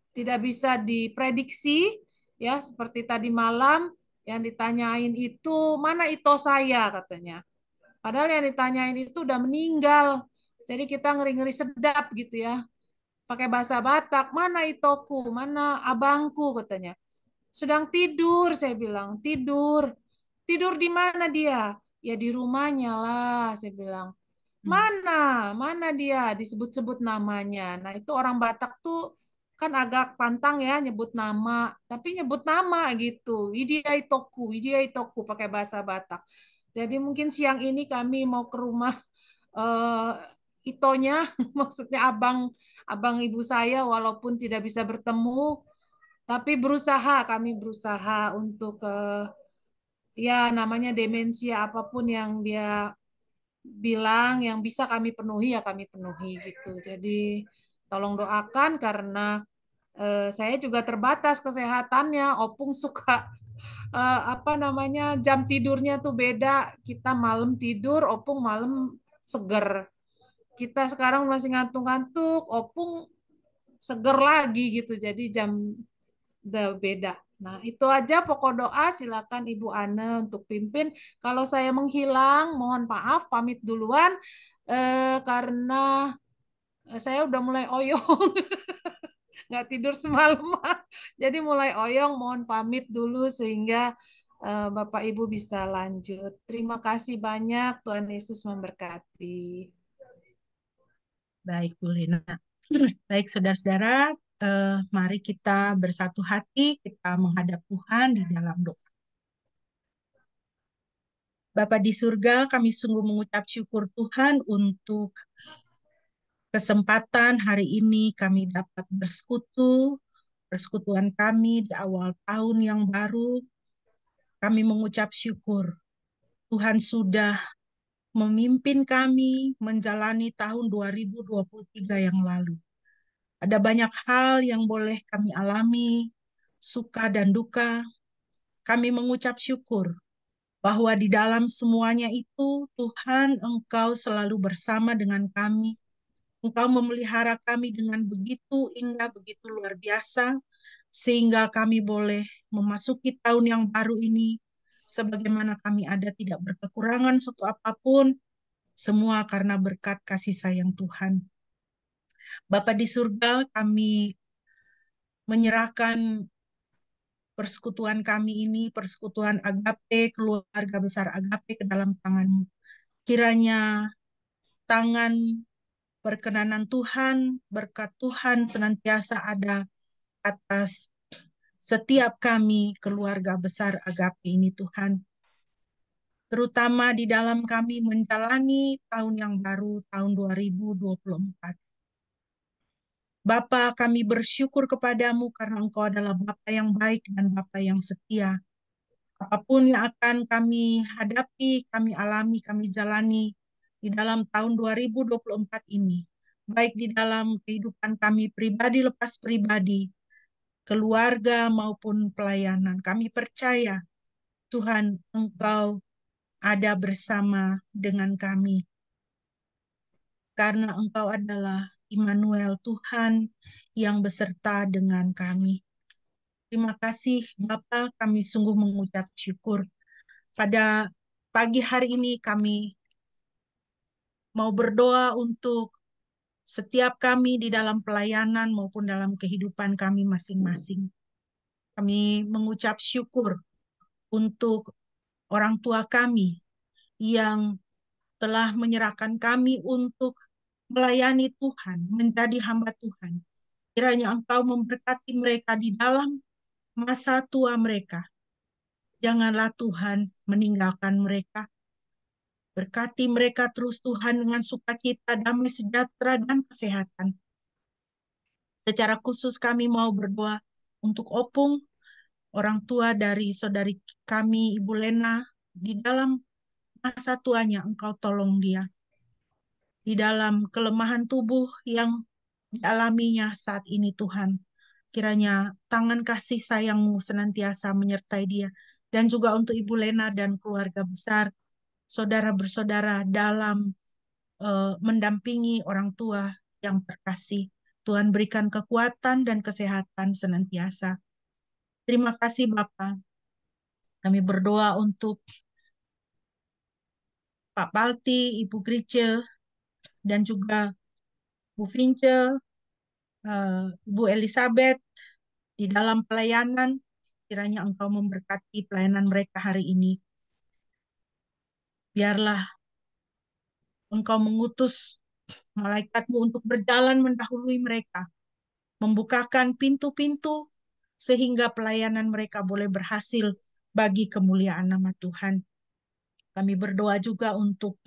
tidak bisa diprediksi, ya seperti tadi malam yang ditanyain itu mana Ito saya katanya. Padahal yang ditanyain itu udah meninggal. Jadi kita ngeri-ngeri sedap gitu ya. Pakai bahasa Batak, mana Itoku, mana abangku katanya. Sedang tidur, saya bilang. Tidur. Tidur di mana dia? Ya di rumahnya lah, saya bilang. Mana? Mana dia? Disebut-sebut namanya. Nah, itu orang Batak tuh kan agak pantang ya nyebut nama. Tapi nyebut nama gitu. Widia Itoku pakai bahasa Batak. Jadi mungkin siang ini kami mau ke rumah eh, Itonya, maksudnya abang ibu saya, walaupun tidak bisa bertemu, tapi kami berusaha untuk ya namanya demensia, apapun yang dia bilang yang bisa kami penuhi ya kami penuhi gitu. Jadi tolong doakan karena saya juga terbatas kesehatannya. Opung suka jam tidurnya tuh beda. Kita malam tidur, Opung malam seger. Kita sekarang masih ngantuk-ngantuk, Opung seger lagi gitu. Jadi jam udah beda. Nah, itu aja pokok doa. Silakan Ibu Ane untuk pimpin. Kalau saya menghilang, mohon maaf, pamit duluan karena saya udah mulai oyong. Nggak tidur semalam. Jadi mulai oyong, mohon pamit dulu sehingga Bapak Ibu bisa lanjut. Terima kasih banyak. Tuhan Yesus memberkati. Baik, Bu Lena. Baik, saudara-saudara, mari kita bersatu hati, kita menghadap Tuhan di dalam doa. Bapa di surga, kami sungguh mengucap syukur Tuhan untuk kesempatan hari ini kami dapat persekutuan kami di awal tahun yang baru. Kami mengucap syukur Tuhan sudah memimpin kami menjalani tahun 2023 yang lalu. Ada banyak hal yang boleh kami alami, suka dan duka. Kami mengucap syukur bahwa di dalam semuanya itu Tuhan Engkau selalu bersama dengan kami. Engkau memelihara kami dengan begitu indah, begitu luar biasa, sehingga kami boleh memasuki tahun yang baru ini sebagaimana kami ada tidak berkekurangan suatu apapun, semua karena berkat kasih sayang Tuhan. Bapa di surga, kami menyerahkan persekutuan kami ini, persekutuan Agape, keluarga besar Agape ke dalam tangan-Mu. Kiranya tangan perkenanan Tuhan, berkat Tuhan senantiasa ada atas setiap kami keluarga besar Agape ini Tuhan. Terutama di dalam kami menjalani tahun yang baru, tahun 2024. Bapa, kami bersyukur kepadamu karena Engkau adalah Bapa yang baik dan Bapa yang setia. Apapun yang akan kami hadapi, kami alami, kami jalani di dalam tahun 2024 ini, baik di dalam kehidupan kami pribadi lepas pribadi, keluarga maupun pelayanan. Kami percaya Tuhan Engkau ada bersama dengan kami. Karena Engkau adalah Immanuel, Tuhan yang beserta dengan kami. Terima kasih Bapa, kami sungguh mengucap syukur. Pada pagi hari ini kami mau berdoa untuk setiap kami di dalam pelayanan maupun dalam kehidupan kami masing-masing. Kami mengucap syukur untuk orang tua kami yang telah menyerahkan kami untuk melayani Tuhan, menjadi hamba Tuhan. Kiranya Engkau memberkati mereka di dalam masa tua mereka. Janganlah Tuhan meninggalkan mereka. Berkati mereka terus Tuhan dengan sukacita, damai sejahtera, dan kesehatan. Secara khusus kami mau berdoa untuk Opung, orang tua dari saudari kami, Ibu Lena, di dalam masa tuanya Engkau tolong dia. Di dalam kelemahan tubuh yang dialaminya saat ini Tuhan. Kiranya tangan kasih sayang-Mu senantiasa menyertai dia. Dan juga untuk Ibu Lena dan keluarga besar, saudara bersaudara dalam mendampingi orang tua yang terkasih. Tuhan berikan kekuatan dan kesehatan senantiasa. Terima kasih Bapa. Kami berdoa untuk Pak Balti, Ibu Grice, dan juga Bu Vince, Bu Elizabeth, di dalam pelayanan. Kiranya Engkau memberkati pelayanan mereka hari ini. Biarlah Engkau mengutus malaikat-Mu untuk berjalan mendahului mereka, membukakan pintu-pintu sehingga pelayanan mereka boleh berhasil bagi kemuliaan nama Tuhan. Kami berdoa juga untuk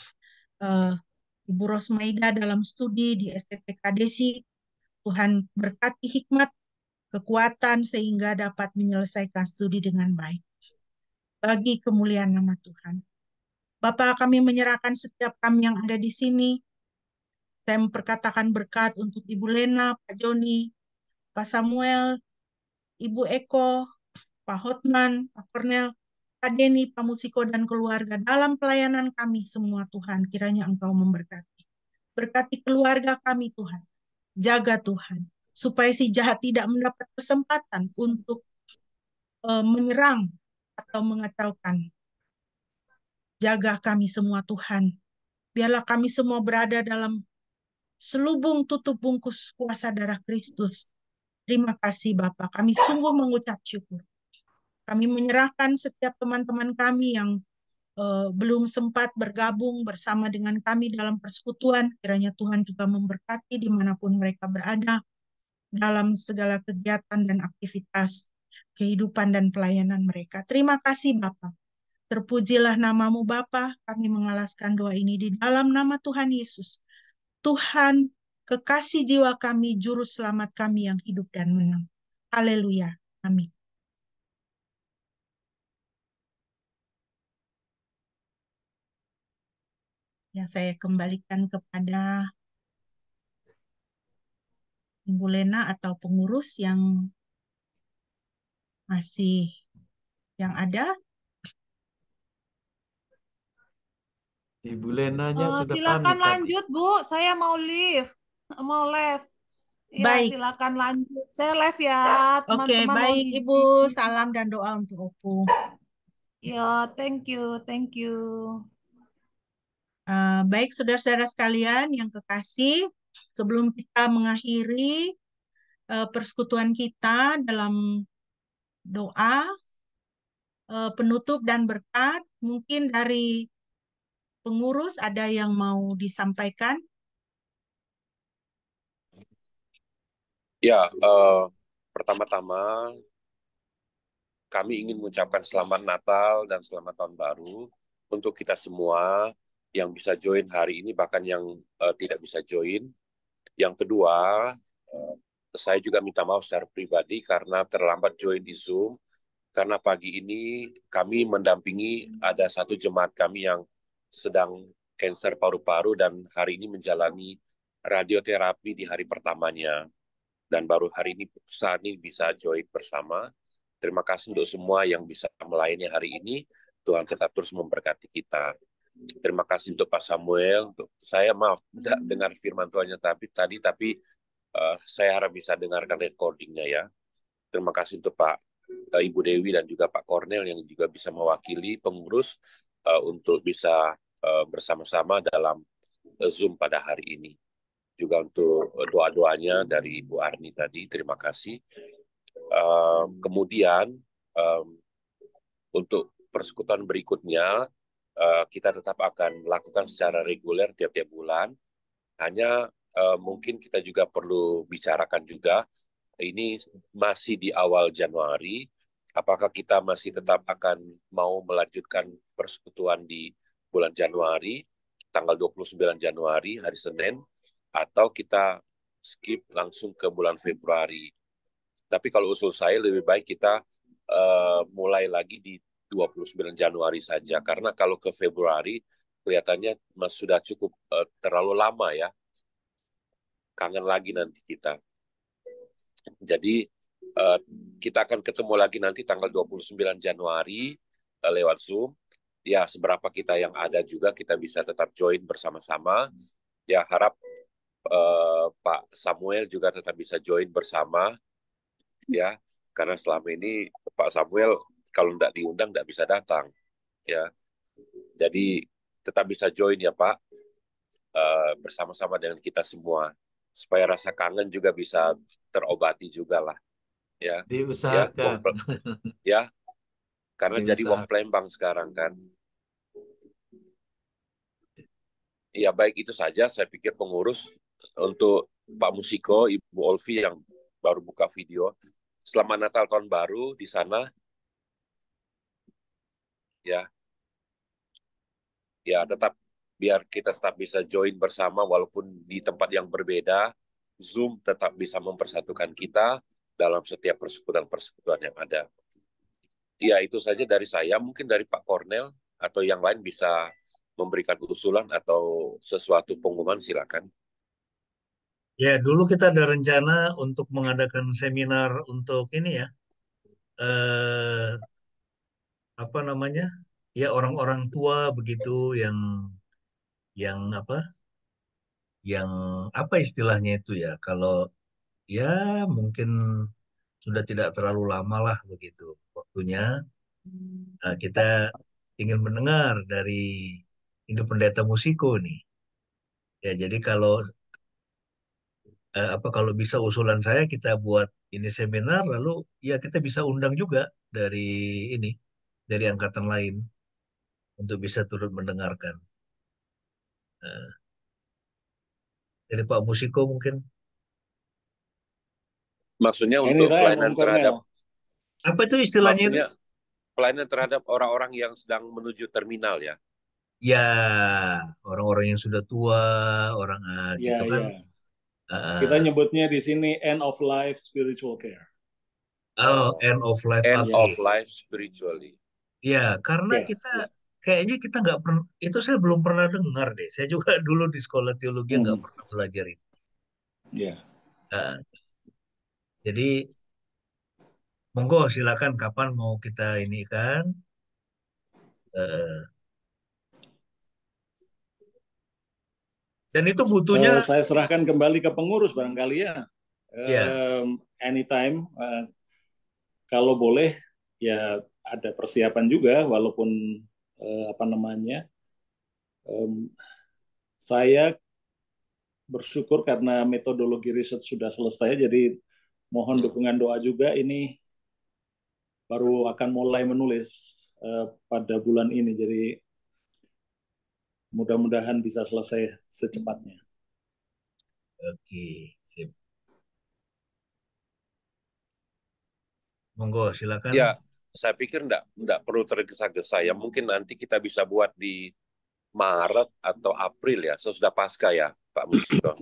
Ibu Rosmaida dalam studi di STPK Desi. Tuhan berkati hikmat, kekuatan sehingga dapat menyelesaikan studi dengan baik. Bagi kemuliaan nama Tuhan. Bapak, kami menyerahkan setiap kami yang ada di sini. Saya memperkatakan berkat untuk Ibu Lena, Pak Joni, Pak Samuel, Ibu Eko, Pak Hotman, Pak Kornel, Pak Denny, Pak Musiko, dan keluarga dalam pelayanan kami semua Tuhan. Kiranya Engkau memberkati. Berkati keluarga kami Tuhan. Jaga Tuhan. Supaya si jahat tidak mendapat kesempatan untuk menyerang atau mengacaukan. Jaga kami semua Tuhan. Biarlah kami semua berada dalam selubung tutup bungkus kuasa darah Kristus. Terima kasih Bapak. Kami sungguh mengucap syukur. Kami menyerahkan setiap teman-teman kami yang belum sempat bergabung bersama dengan kami dalam persekutuan. Kiranya Tuhan juga memberkati dimanapun mereka berada dalam segala kegiatan dan aktivitas kehidupan dan pelayanan mereka. Terima kasih Bapa. Terpujilah nama-Mu Bapa. Kami mengalaskan doa ini di dalam nama Tuhan Yesus. Tuhan kekasih jiwa kami, juru selamat kami yang hidup dan menang. Haleluya. Amin. Ya, saya kembalikan kepada Ibu Lena atau pengurus yang masih yang ada. Ibu Lenanya sudah Silakan pamit tadi. lanjut, Bu. Saya mau live. Ya, Baik. silakan lanjut. Saya live ya, Oke, teman-teman. Mohon baik Ibu. izin. Salam dan doa untuk Opu. Ya, thank you. Baik, saudara-saudara sekalian yang kekasih, sebelum kita mengakhiri persekutuan kita dalam doa, penutup dan berkat, mungkin dari pengurus ada yang mau disampaikan? Ya, pertama-tama kami ingin mengucapkan selamat Natal dan selamat Tahun Baru untuk kita semua yang bisa join hari ini, bahkan yang tidak bisa join. Yang kedua, saya juga minta maaf secara pribadi karena terlambat join di Zoom, karena pagi ini kami mendampingi ada satu jemaat kami yang sedang kanker paru-paru dan hari ini menjalani radioterapi di hari pertamanya. Dan baru hari ini saat ini bisa join bersama. Terima kasih untuk semua yang bisa melayani hari ini. Tuhan tetap terus memberkati kita. Terima kasih untuk Pak Samuel. Untuk saya maaf tidak dengar firman Tuhannya tadi, tapi saya harap bisa dengarkan recordingnya ya. Terima kasih untuk Ibu Dewi dan juga Pak Cornel yang juga bisa mewakili pengurus untuk bisa bersama-sama dalam Zoom pada hari ini. Juga untuk doa-doanya dari Bu Arni tadi, terima kasih. Kemudian untuk persekutuan berikutnya kita tetap akan melakukan secara reguler tiap-tiap bulan. Hanya mungkin kita juga perlu bicarakan juga, ini masih di awal Januari, apakah kita masih tetap akan mau melanjutkan persekutuan di bulan Januari, tanggal 29 Januari, hari Senin, atau kita skip langsung ke bulan Februari. Tapi kalau usul saya lebih baik kita mulai lagi di 29 Januari saja. Karena kalau ke Februari kelihatannya sudah cukup terlalu lama ya. Kangen lagi nanti kita. Jadi kita akan ketemu lagi nanti tanggal 29 Januari lewat Zoom. Ya, seberapa kita yang ada juga kita bisa tetap join bersama-sama. Ya, harap Pak Samuel juga tetap bisa join bersama. Ya, karena selama ini Pak Samuel kalau tidak diundang tidak bisa datang, ya. Jadi tetap bisa join ya Pak, bersama-sama dengan kita semua, supaya rasa kangen juga bisa terobati juga lah, ya. Diusahakan. Ya, karena jadi Diusahakan. Wong Plembang sekarang kan. Ya baik, itu saja saya pikir pengurus. Untuk Pak Musiko, Ibu Olvi yang baru buka video. Selamat Natal Tahun Baru di sana. Ya, tetap biar kita tetap bisa join bersama walaupun di tempat yang berbeda. Zoom tetap bisa mempersatukan kita dalam setiap persekutuan yang ada. Ya, itu saja dari saya. Mungkin dari Pak Cornel atau yang lain bisa memberikan usulan atau sesuatu pengumuman, silakan. Ya, dulu kita ada rencana untuk mengadakan seminar untuk ini ya, apa namanya, ya orang-orang tua begitu yang apa istilahnya itu ya, kalau ya mungkin sudah tidak terlalu lama lah begitu waktunya. Nah, kita ingin mendengar dari Ibu Pendeta Musiko nih. Ya, jadi kalau kalau bisa usulan saya kita buat ini seminar, lalu ya kita bisa undang juga dari ini, dari angkatan lain untuk bisa turut mendengarkan. Dari Pak Musiko mungkin. Maksudnya untuk pelayanan terhadap Apa itu istilahnya itu? maksudnya pelayanan terhadap orang-orang yang sedang menuju terminal ya. Ya, orang-orang yang sudah tua, orang gitu kan. Kita Ah, nyebutnya di sini end of life spiritual care. end of life End Ya, of update. life spiritually. Ya, karena ya, kita ya. kayaknya kita nggak pernah, itu saya belum pernah dengar deh. Saya juga dulu di sekolah teologi nggak Mhm. pernah belajar itu. Ya. Ah, jadi monggo silakan kapan mau kita ini kan. Eh, dan itu butuhnya, Saya serahkan kembali ke pengurus barangkali ya. ya, Anytime, kalau boleh ya ada persiapan juga, walaupun apa namanya, saya bersyukur karena metodologi riset sudah selesai, jadi mohon dukungan doa juga. Ini baru akan mulai menulis pada bulan ini, jadi mudah-mudahan bisa selesai secepatnya. oke, sip. Monggo silakan. Ya, saya pikir enggak perlu tergesa-gesa ya. Mungkin nanti kita bisa buat di Maret atau April ya, sesudah Pasca ya, Pak Musiko.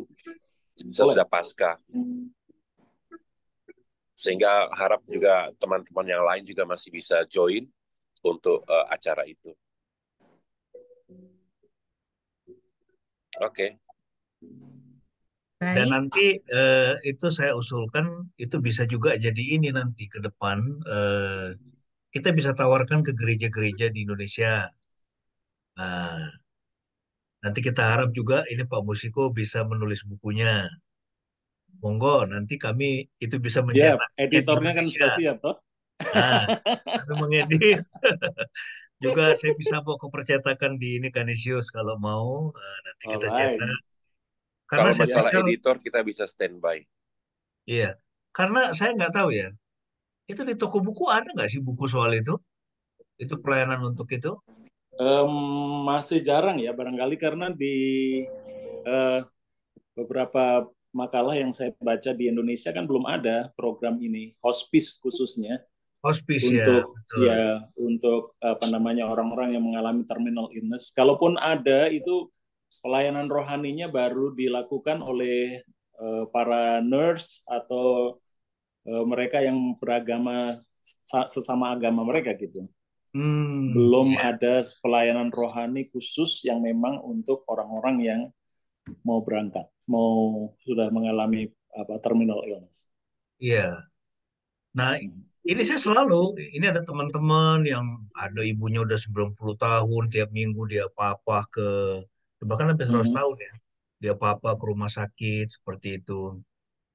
Sesudah Pasca. Sehingga harap juga teman-teman yang lain juga masih bisa join untuk acara itu. Oke. Dan Baik, nanti itu saya usulkan itu bisa juga jadi ini nanti ke depan kita bisa tawarkan ke gereja-gereja di Indonesia. Nah, nanti kita harap juga ini Pak Musiko bisa menulis bukunya. Monggo, nanti kami itu bisa Ya, mencetaknya di editornya kan Indonesia. sudah siap toh. Nah, kami mengedit. Juga saya bisa bawa ke percetakan di ini Kanisius kalau mau. Nah, nanti kita Alright. cetak. Karena Kalau saya masalah pikir, editor kita bisa standby. iya. Karena saya nggak tahu ya. Itu di toko buku ada nggak sih buku soal itu? Itu pelayanan untuk itu? Masih jarang ya barangkali karena di eh, beberapa makalah yang saya baca di Indonesia kan belum ada program ini, hospice khususnya Hospice ya, untuk betul. ya untuk apa namanya orang-orang yang mengalami terminal illness. Kalaupun ada itu pelayanan rohaninya baru dilakukan oleh para nurse atau mereka yang beragama sesama agama mereka gitu. Belum Iya, ada pelayanan rohani khusus yang memang untuk orang-orang yang mau berangkat, mau sudah mengalami terminal illness. iya. Nah, ini saya selalu, ini ada teman-teman yang ada ibunya udah 90 tahun, tiap minggu dia papa ke, bahkan sampai 100 Mhm. tahun ya, dia papa ke rumah sakit, seperti itu.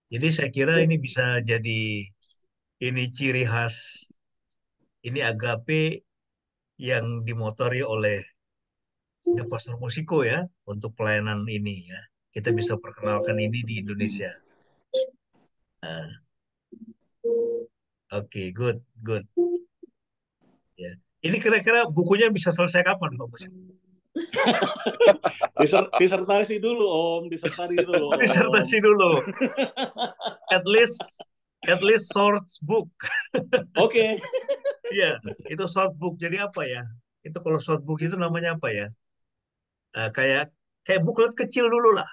Jadi saya kira ini bisa jadi, ini ciri khas, ini agape yang dimotori oleh ini Pastor Musiko ya, untuk pelayanan ini ya. Kita bisa perkenalkan ini di Indonesia. Nah, oke, good, good. Ya. Ini kira-kira bukunya bisa selesai kapan, Pak Musiko? Disertasi dulu Om, disertasi dulu Oh, Om. disertasi dulu. At least short book. Oke. Iya, itu short book. Jadi apa ya? Itu kalau short book itu namanya apa ya? Kayak kayak buklet kecil dulu lah.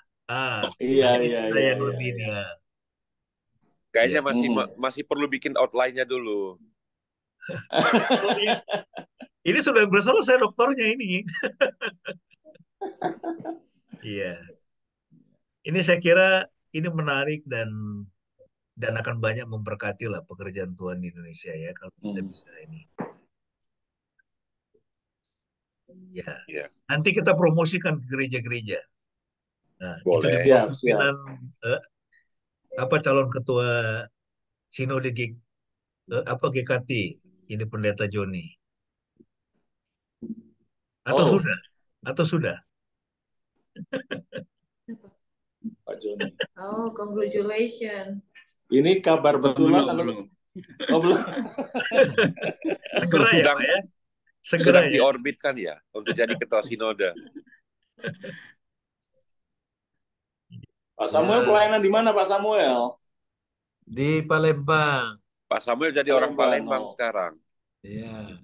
Iya, Mungkin itu iya, saya iya, yang iya, lebih ini iya. ya. Kayaknya Ya. masih perlu bikin outline-nya dulu. Oh, ini sudah selesai doktornya ini. Iya. Ini saya kira ini menarik dan akan banyak memberkati lah pekerjaan Tuhan di Indonesia ya kalau kita bisa ini. Ya. Ya, Nanti kita promosikan ke gereja-gereja. Nah, itu di boleh. bawah Siap, siap. pimpinan calon ketua Sinode GKT, ini Pendeta Joni. Atau Oh, sudah? Atau sudah? Pak Joni. Oh, congratulations. Ini kabar betulan atau belum. oh, belum? Segera ya, Sedang Pak ya? Segera ya. diorbitkan ya untuk jadi ketua sinode. Pak Samuel pelayanan di mana Pak Samuel? Di Palembang. Pak Samuel jadi orang Palembang Oh. sekarang. Ya.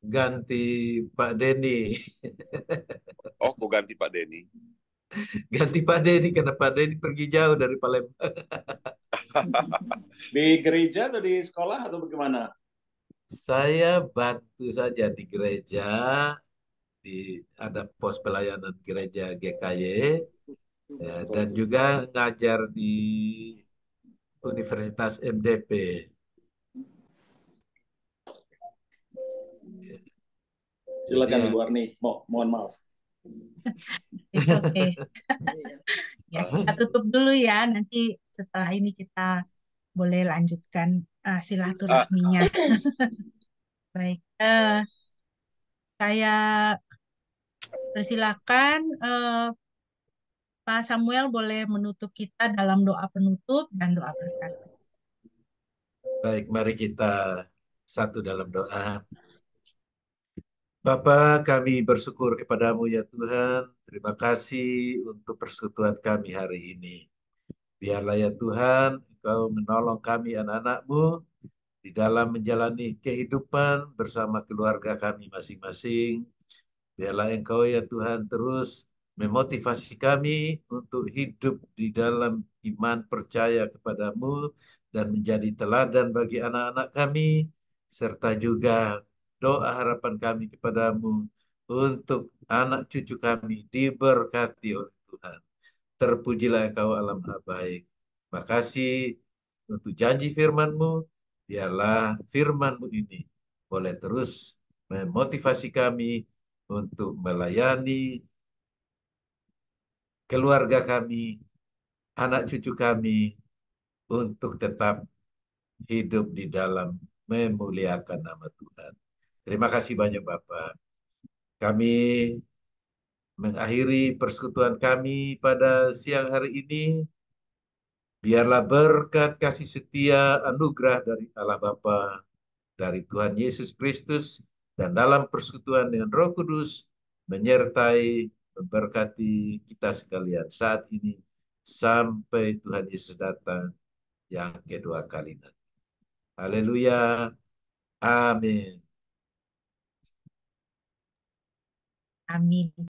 Ganti Pak Denny. Oh, kok ganti Pak Denny? Ganti Pak Denny karena Pak Denny pergi jauh dari Palembang. Di gereja atau di sekolah atau bagaimana? Saya bantu saja di gereja, ada pos pelayanan gereja GKY, ya, dan juga ngajar di Universitas MDP. Silakan Jadi, Ibu Arni, mohon maaf. It's okay. Ya, kita tutup dulu ya. Nanti setelah ini kita boleh lanjutkan silaturahminya. Baik, saya persilakan Pak Samuel boleh menutup kita dalam doa penutup dan doa berkat. baik, mari kita satu dalam doa. Bapa, kami bersyukur kepadamu ya Tuhan. Terima kasih untuk persekutuan kami hari ini. Biarlah ya Tuhan, Engkau menolong kami anak-anak-Mu di dalam menjalani kehidupan bersama keluarga kami masing-masing. Biarlah Engkau ya Tuhan terus memotivasi kami untuk hidup di dalam iman percaya kepadamu dan menjadi teladan bagi anak-anak kami, serta juga doa harapan kami kepadamu untuk anak cucu kami diberkati oleh Tuhan. Terpujilah Engkau alam baik. Terima kasih untuk janji firman-Mu. Biarlah firman-Mu ini boleh terus memotivasi kami untuk melayani keluarga kami, anak cucu kami, untuk tetap hidup di dalam memuliakan nama Tuhan. Terima kasih banyak Bapak. Kami mengakhiri persekutuan kami pada siang hari ini. Biarlah berkat kasih setia anugerah dari Allah Bapa, dari Tuhan Yesus Kristus, dan dalam persekutuan dengan Roh Kudus, menyertai, memberkati kita sekalian saat ini, sampai Tuhan Yesus datang yang kedua kali nanti. Haleluya. Amin. Amin.